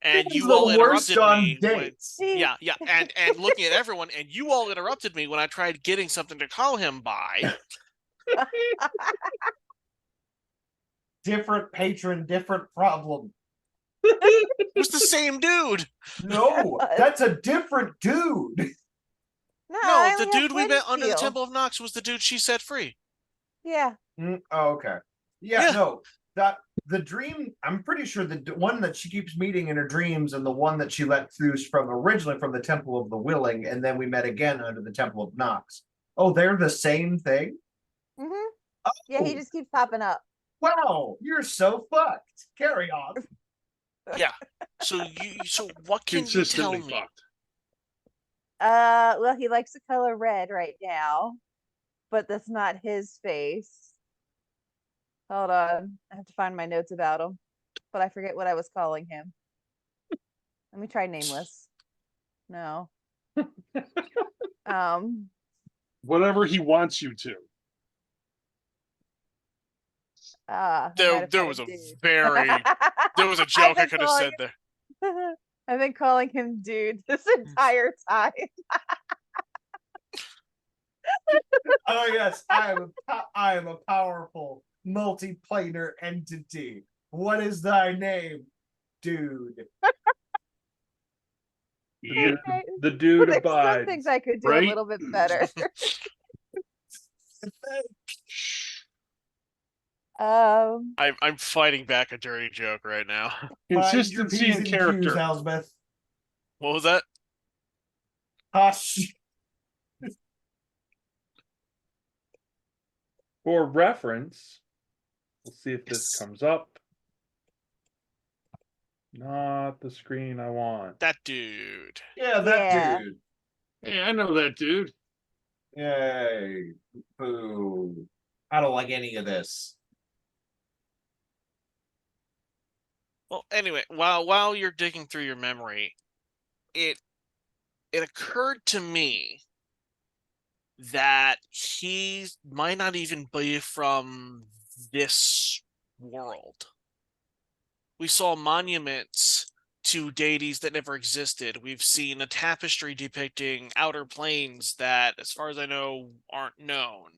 And He's you the all worst interrupted on me when, dates. yeah, and looking at everyone, and you all interrupted me when I tried getting something to call him by. Different patron, different problem. It was the same dude. No, that's a different dude. No, No, I the only have dude we met under the Flintsteel. Temple of Nox was the dude she set free. Yeah. Oh, okay. Yeah, Yeah. no. That the dream. I'm pretty sure the one that she keeps meeting in her dreams, and the one that she let loose from originally from the Temple of the Willing, and then we met again under the Temple of Nox. Oh, they're the same thing. Mm-hmm. Yeah, he Oh. just keeps popping up. Wow, you're so fucked. Carry on. Yeah. So what can you tell Consistently me? fucked. Well, he likes the color red right now, but that's not his face. Hold on. I have to find my notes about him, but I forget what I was calling him. Let me try nameless. No. Whatever he wants you to. I might There have called was him a dude. there was a I've joke I been could have calling said there. I've been calling him dude this entire time. Oh yes, I am a powerful multiplanar entity. What is thy name, dude? Yeah. Okay. The dude There's some abides. things I could do a Right? little bit better. I'm fighting back a dirty joke right now. Find your Consistency P's and and character. Q's, Elsbeth. What was that? Hush. For reference, we'll see if this Yes. comes up. Not the screen I want. That dude. Yeah, that Yeah. dude. Hey, I know that dude. Yay. Boo. I don't like any of this. Well, anyway, while you're digging through your memory, it occurred to me that he might not even be from this world. We saw monuments to deities that never existed. We've seen a tapestry depicting outer planes that, as far as I know, aren't known.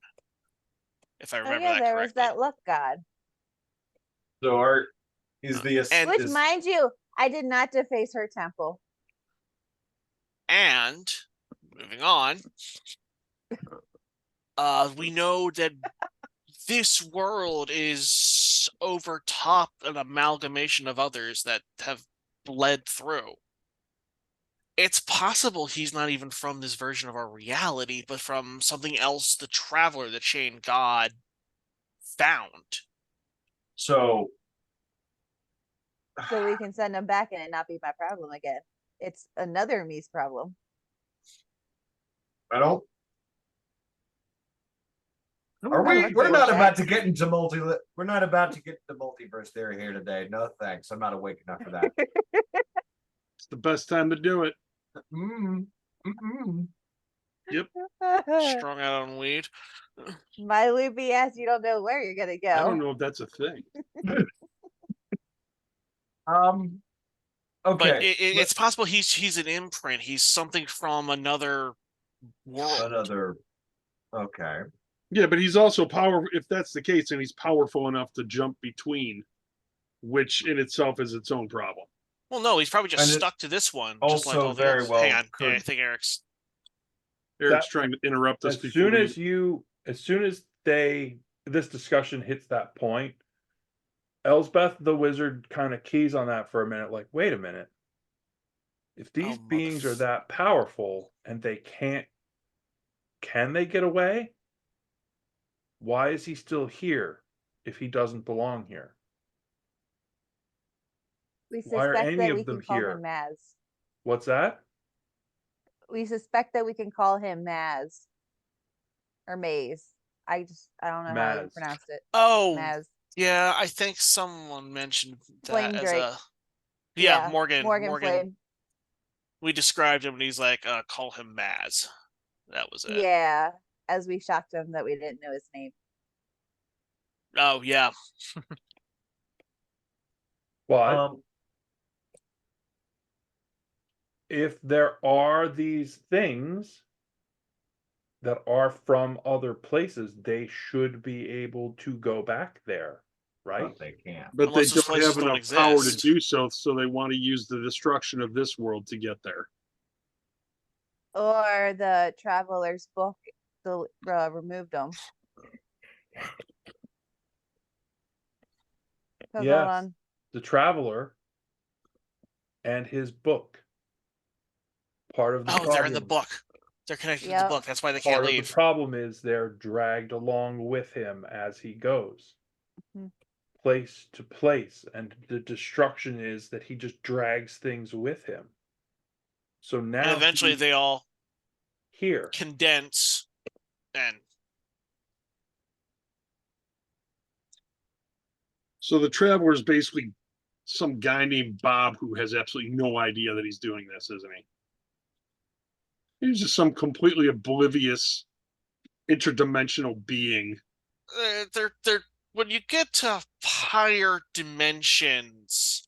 If I Oh remember yeah, that there was correctly. that luck god. So art is the And- Which, is, mind you, I did not deface her temple. And moving on, we know that this world is over top an amalgamation of others that have bled through. It's possible he's not even from this version of our reality, but from something else the traveler, the chain god, found. so So we can send him back and it not be my problem again. It's another me's problem. I don't. Are I'm we? looking We're at not that. about to get into We're not about to get into multiverse theory here today. No thanks. I'm not awake enough for that. It's the best time to do it. Strung out on weed. My loopy ass, you don't know where you're gonna go. I don't know if that's a thing. Okay. But it's possible he's an imprint. He's something from another world. Another. Okay. Yeah, but he's also powerful. If that's the case, and he's powerful enough to jump between, which in itself is its own problem. Well, no, he's probably just And it stuck to this one, just like also all the very others. well Hang on, could- I think Eric's. Eric's trying to interrupt us As before soon we- as soon as this discussion hits that point, Elsbeth the wizard kind of keys on that for a minute, like, wait a minute. If these Oh, beings are motherf- that powerful and they can they get away? Why is he still here if he doesn't belong here? We Why are suspect any that we of them can call here? him Maz. What's that? We suspect that we can call him Maz or Maze. I don't know how you Maz. pronounced it. Oh, Maz. yeah, I think someone mentioned that Flame as Drake. a. Yeah, Yeah, Morgan. Morgan Flame. We described him and he's like, call him Maz. That was it. Yeah, as we shocked him that we didn't know his name. Oh, yeah. But if there are these things that are from other places, they should be able to go back there, right? But they can't. But they Unless those don't places have don't enough power to exist. do so, so they want to use the destruction of this world to get there. Or the Traveler's book removed them. Hold Yes. on. The Traveler and his book. Part of the Oh, problem. they're in the book. They're connected to the Yep. book. That's why they Part can't of the leave. problem is they're dragged along with him as he goes. Mhm. Place to place, and the destruction is that he just drags things with him. So now And eventually he's they all here. condense and So the traveler is basically some guy named Bob who has absolutely no idea that he's doing this, isn't he? He's just some completely oblivious interdimensional being. they're when you get to higher dimensions,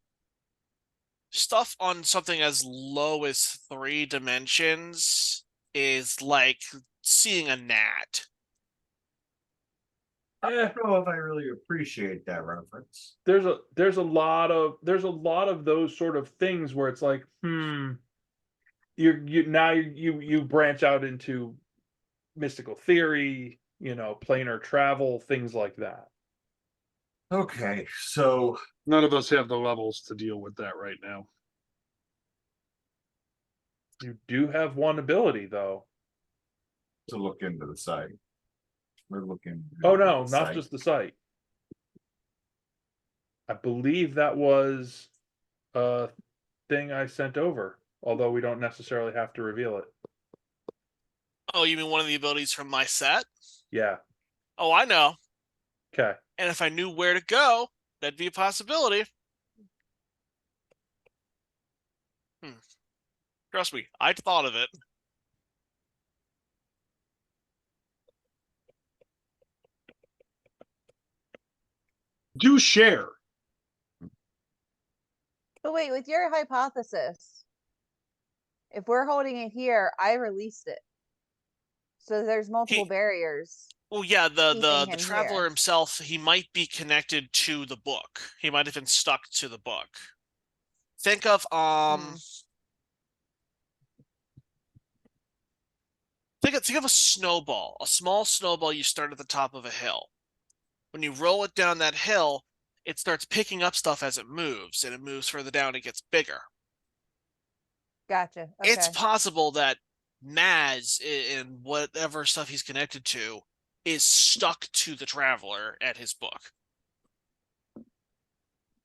stuff on something as low as 3 dimensions is like seeing a gnat. I don't know if I really appreciate that reference. There's a lot of those sort of things where it's like, you branch out into mystical theory, planar travel, things like that. Okay, so None of us have the levels to deal with that right now. You do have one ability though. to look into the site. We're looking. Oh into no, the not site. just the site. I believe that was a thing I sent over, although we don't necessarily have to reveal it. Oh, you mean one of the abilities from my set? Yeah. Oh, I know. Okay. And if I knew where to go, that'd be a possibility. Trust me, I'd thought of it. Do share. But wait, with your hypothesis, if we're holding it here, I released it. So there's multiple barriers. Well, yeah, keeping the him traveler here. himself, he might be connected to the book. He might have been stuck to the book. Think of think of a snowball, a small snowball you start at the top of a hill. When you roll it down that hill, it starts picking up stuff as it moves, and it moves further down, it gets bigger. Gotcha. Okay. It's possible that Maz and whatever stuff he's connected to is stuck to the traveler at his book.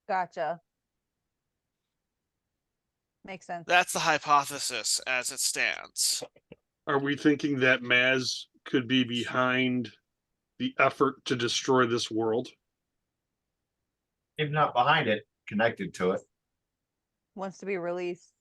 Gotcha. Makes sense. That's the hypothesis as it stands. Are we thinking that Maz could be behind the effort to destroy this world? If not behind it, connected to it. Wants to be released.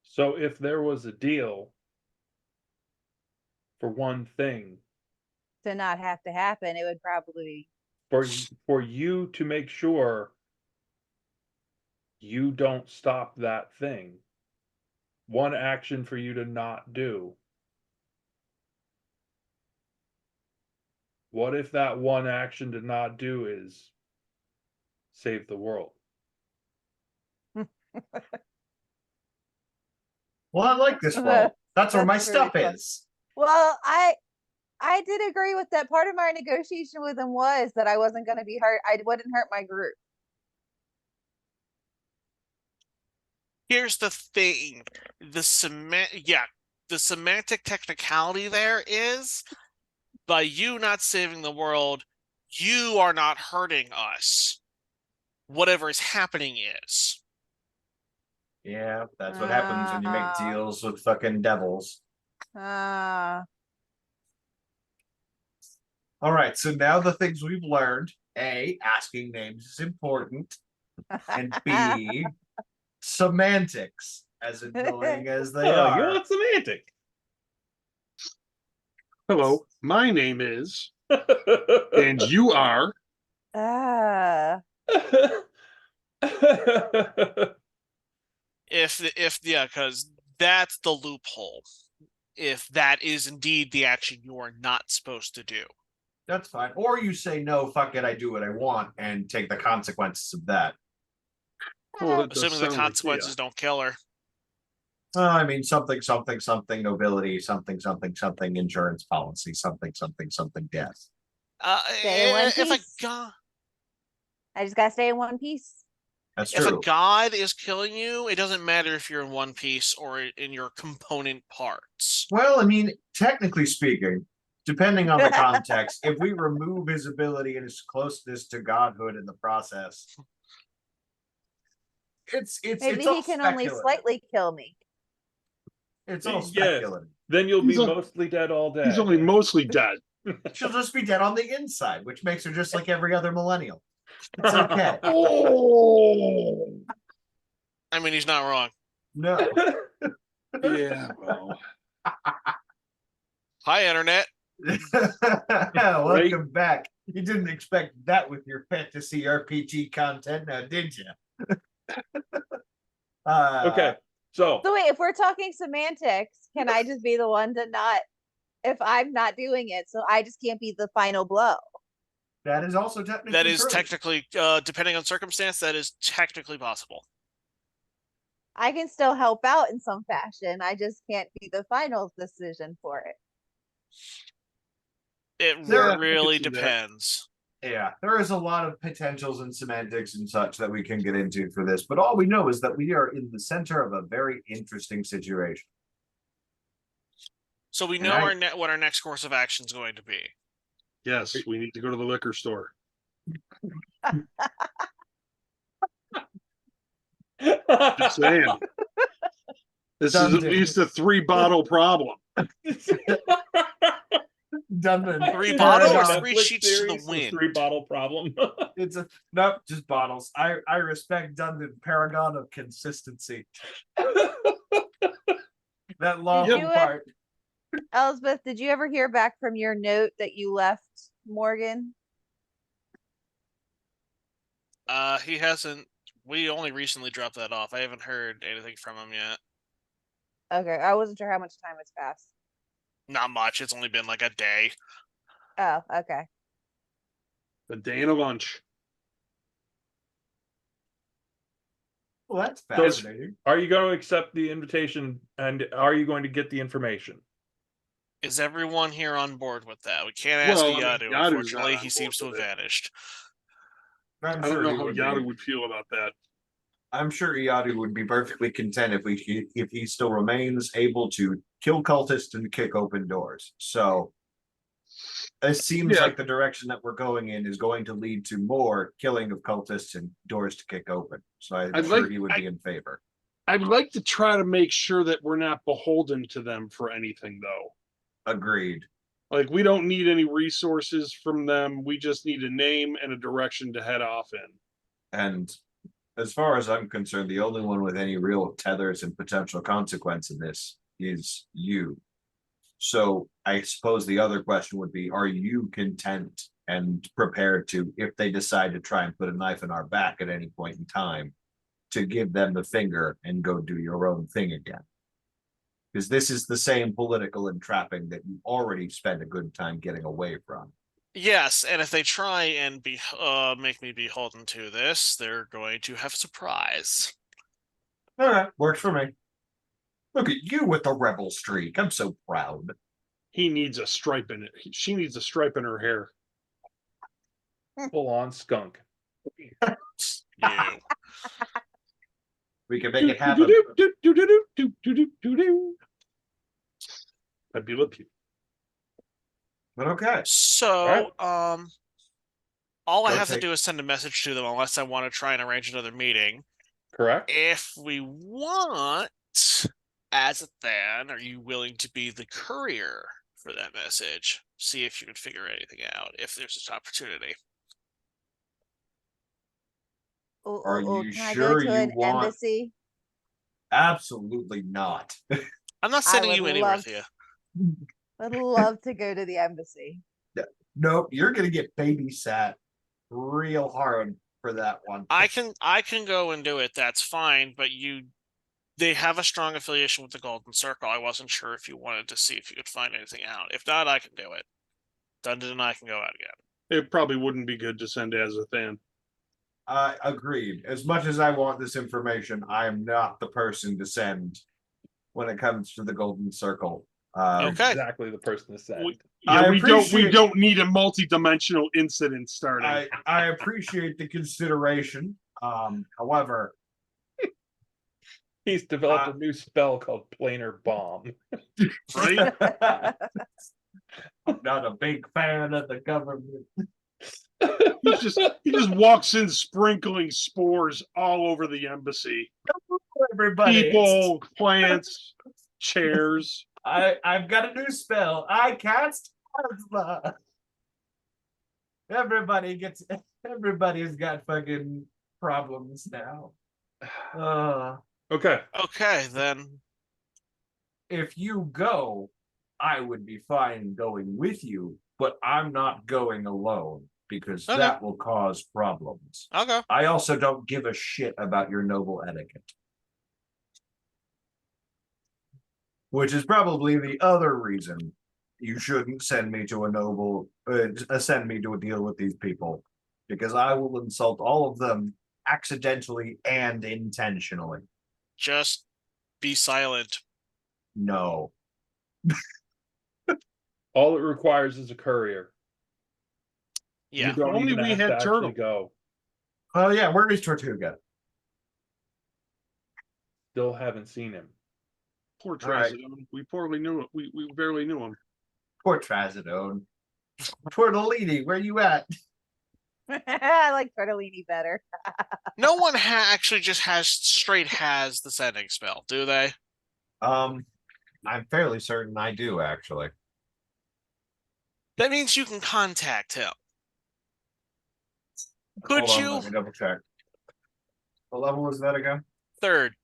So if there was a deal for one thing, To not have to happen, it would probably for you to make sure you don't stop that thing, one action for you to not do. What if that one action to not do is save the world? Well, I like this world. That's where my That's pretty stuff fun. is. Well, I did agree with that. Part of my negotiation with him was that I wasn't going to be hurt. I wouldn't hurt my group. Here's the thing. The semantic technicality there is, by you not saving the world, you are not hurting us. Whatever is happening is. Yeah, that's what happens when you make deals with fucking devils. Ah. All right, so now the things we've learned: A, asking names is important, and B, semantics, as annoying as they Oh, you are. want semantic? Hello, my name is, and you are. Ah. Because that's the loophole. If that is indeed the action you are not supposed to do. That's fine. Or you say, no, fuck it, I do what I want, and take the consequences of that. Well, that does Assuming the sound like consequences don't kill her. I mean, something, something, something, nobility, something, something, something, insurance policy, something, something, something, death. Stay in one If a piece. god, I just gotta stay in one piece. That's if a true. god is killing you, it doesn't matter if you're in one piece or in your component parts. Well, I mean, technically speaking, depending on the context, if we remove his ability and his closeness to godhood in the process, Maybe it's all he can only speculative. slightly kill me. It's all Yes. speculative. Then you'll be He's a- mostly dead all day. He's only mostly dead. She'll just be dead on the inside, which makes her just like every other millennial. It's okay. Oh, I mean, he's not wrong. No. yeah. Well, Hi, internet. Welcome back. You didn't expect that with your fantasy RPG content, now did you? Okay, so So wait, if we're talking semantics, can I just be the one to not, if I'm not doing it, so I just can't be the final blow? That is also technically That is true. technically, depending on circumstance, that is technically possible. I can still help out in some fashion. I just can't be the final decision for it. It Yeah, I can really see that. depends. Yeah, there is a lot of potentials and semantics and such that we can get into for this, but all we know is that we are in the center of a very interesting situation. So we And know I- what our next course of action is going to be. yes, we need to go to the liquor store. Just saying. This is at Dundee. least a 3-bottle problem. Dundee. 3 bottles or Paragon. 3 Netflix sheets to the series, wind? 3-bottle problem. It's a nope, just bottles. I respect Dundon, paragon of consistency. That lawful you part. Elspeth, did you ever hear back from your note that you left Morgan? He hasn't. We only recently dropped that off. I haven't heard anything from him yet. Okay, I wasn't sure how much time has passed. Not much. It's only been like a day. Oh, okay. A day and a lunch. Well, that's So- fascinating. Are you going to accept the invitation and are you going to get the information? Is everyone here on board with that? We can't ask Well, I mean, Yadu. Yadu's Unfortunately, not on he seems to board have with it. vanished. I'm I don't sure know he how would Yadu be. would feel about that. I'm sure Yadu would be perfectly content if he still remains able to kill cultists and kick open doors. So it seems Yeah. like the direction that we're going in is going to lead to more killing of cultists and doors to kick open. So I'm I'd sure like- he would be in favor. I'd like to try to make sure that we're not beholden to them for anything, though. Agreed. Like, we don't need any resources from them. We just need a name and a direction to head off in. And as far as I'm concerned, the only one with any real tethers and potential consequence in this is you. So I suppose the other question would be, are you content and prepared to, if they decide to try and put a knife in our back at any point in time, to give them the finger and go do your own thing again? Because this is the same political entrapping that you already spent a good time getting away from. Yes, and if they try and make me beholden to this, they're going to have a surprise. All right, works for me. Look at you with the rebel streak. I'm so proud. He needs a stripe in it. She needs a stripe in her hair. Full on skunk. You. We can make it happen. I'd be with you. But okay. So, all I Go have to take- do is send a message to them unless I want to try and arrange another meeting. Correct? If we want, as a Than, are you willing to be the courier for that message? See if you can figure anything out, if there's an opportunity. Are you Can I sure go to you an want- embassy? Absolutely not. I'm not I sending would you anywhere love- with you. I'd love to go to the embassy. Nope, you're gonna get babysat real hard for that one. I can go and do it, that's fine, but they have a strong affiliation with the Golden Circle. I wasn't sure if you wanted to see if you could find anything out. If not, I can do it. Dundon and I can go out again. It probably wouldn't be good to send as a Than. Agreed. As much as I want this information, I am not the person to send when it comes to the Golden Circle. Okay. Exactly the person to send. I We appreciate- don't need a multi-dimensional incident starting. I appreciate the consideration. However, He's developed a new spell called Planar Bomb. Right? I'm not a big fan of the government. He just walks in sprinkling spores all over the embassy. Everybody, People, plants, chairs. I've got a new spell. I cast asthma. Everybody's got fucking problems now. Okay. Okay, then. If you go, I would be fine going with you, but I'm not going alone because Okay. that will cause problems. I'll go. I also don't give a shit about your noble etiquette. Which is probably the other reason you shouldn't send me to send me to a deal with these people, because I will insult all of them accidentally and intentionally. Just be silent. No. All it requires is a courier. Yeah. You don't Only even we have had to actually Turtle. go. Oh yeah, where is Tortuga? Still haven't seen him. Poor All right. Trazodone. We poorly knew it. We barely knew him. Poor Trazodone. Tortellini, where you at? I like tortellini better. No one actually just has the sending spell, do they? I'm fairly certain I do actually. That means you can contact him. Could Hold on, you? let me double check. What level is that again? Third.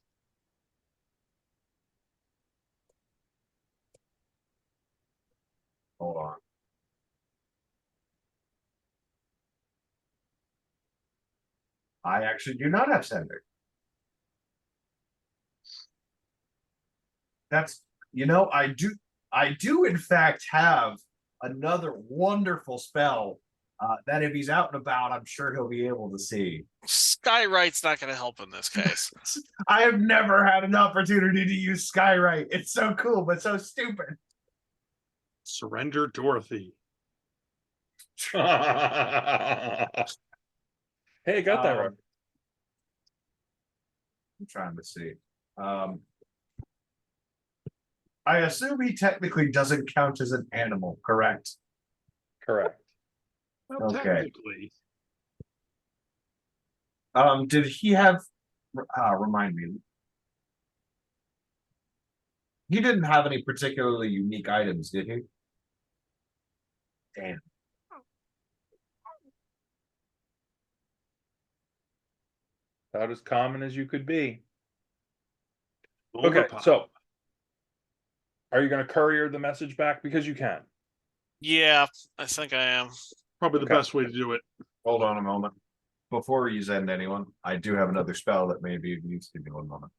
Hold on. I actually do not have sender. That's I do in fact have another wonderful spell that if he's out and about, I'm sure he'll be able to see. Skywrite's not going to help in this case. I have never had an opportunity to use Skywrite. It's so cool, but so stupid. Surrender Dorothy. Hey, I got that right. I'm trying to see. I assume he technically doesn't count as an animal, correct? Correct. Well, Okay. technically. Did he have remind me? He didn't have any particularly unique items, did he? Damn. About as common as you could be. Over Okay, pop. so are you going to courier the message back? Because you can. Yeah, I think I am. Probably the Okay. best way to do it. Hold on a moment. Before you send anyone, I do have another spell that may be of use to me. 1 moment.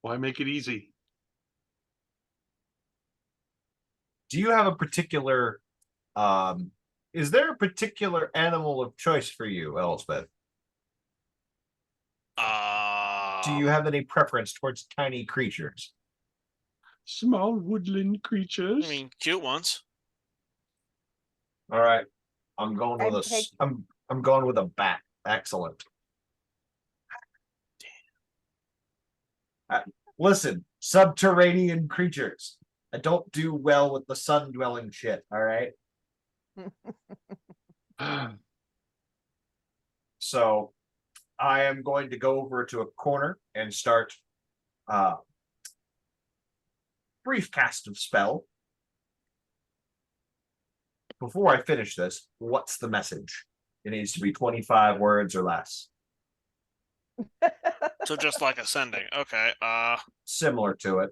Why make it easy? Do you have a particular Is there a particular animal of choice for you, Elspeth? Do you have any preference towards tiny creatures? Small woodland creatures. I mean, cute ones. All right, I'm going with I'd a. take- I'm going with a bat. Excellent. Listen, subterranean creatures. I don't do well with the sun dwelling shit. All right. So I am going to go over to a corner and start brief cast of spell. Before I finish this, what's the message? It needs to be 25 words or less. So just like ascending. Okay. Similar to it.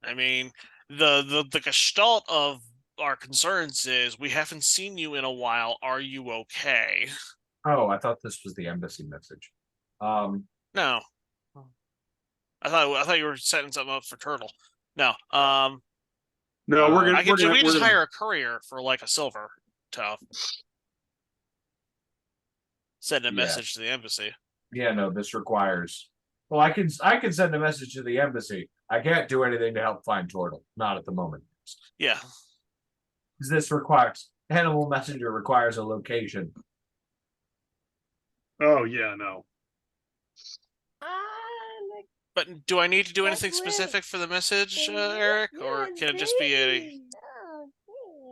I mean, the gestalt of our concerns is we haven't seen you in a while. Are you okay? Oh, I thought this was the embassy message. No. I thought you were setting something up for Turtle. No. No, we're gonna. we can just gonna- hire a courier for like a silver to send a Yeah. message to the embassy. Yeah, no, this requires. Well, I can send a message to the embassy. I can't do anything to help find Turtle. Not at the moment. Yeah. Because this requires animal messenger requires a location. Oh yeah, no. But do I need to do anything That's weird. specific for the message, Eric, or can it just be a?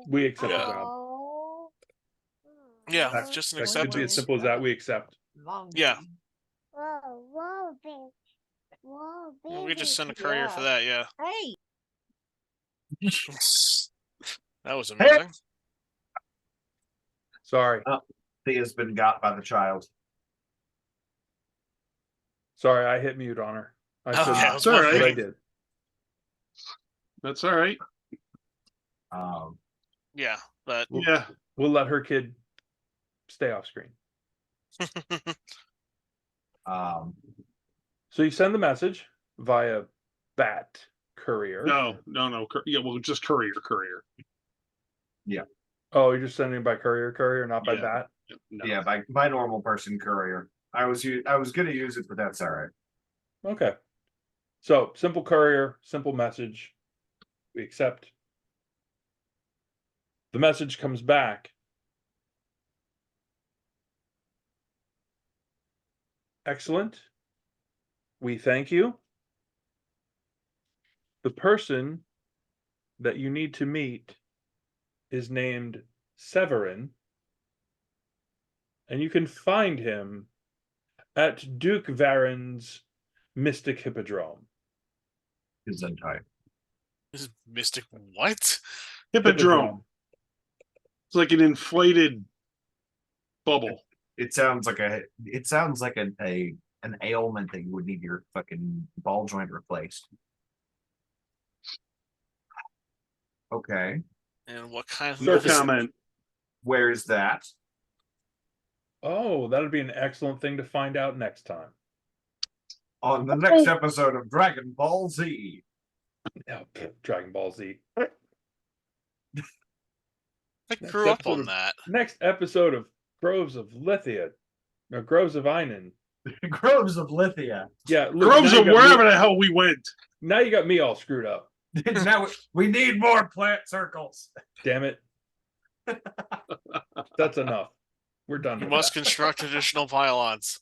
We accept the Yeah. job. Yeah, That- just an That could be as acceptance. simple as that. We accept. Yeah. Whoa, baby. Whoa, baby. We could just send a courier for that. Yeah. Hey, That was amusing. Sorry. He has been got by the child. Sorry, I hit mute on her. I Okay, shouldn't. I was It's all right. But I wondering. did. That's all right. Yeah, but Yeah. We'll let her kid stay off screen. So you send the message via bat courier. No. Yeah, well, just courier. Oh, you're just sending by courier, not by Yeah. bat. No. Yeah, by normal person courier. I was gonna use it, but that's all right. Okay. So simple courier, simple message. We accept. The message comes back. Excellent. We thank you. The person that you need to meet is named Severin, and you can find him at Duke Varen's Mystic Hippodrome. Gesundheit. this is mystic. What? Hippodrome. It's like an inflated bubble. It sounds like an ailment that you would need your fucking ball joint replaced. Okay. And what kind of No medicine? comment. Where is that? Oh, that'd be an excellent thing to find out next time. On the next episode of Dragon Ball Z. Oh, Dragon Ball Z. I Next grew up episode on of- that. Next episode of Groves of Lithia. No, Groves of Inan. Groves of Lithia. Yeah, look, Groves now of you got wherever me- the hell we went. Now you got me all screwed up. Now we need more plant circles. Damn it. That's enough. We're done. You with must that. construct additional pylons.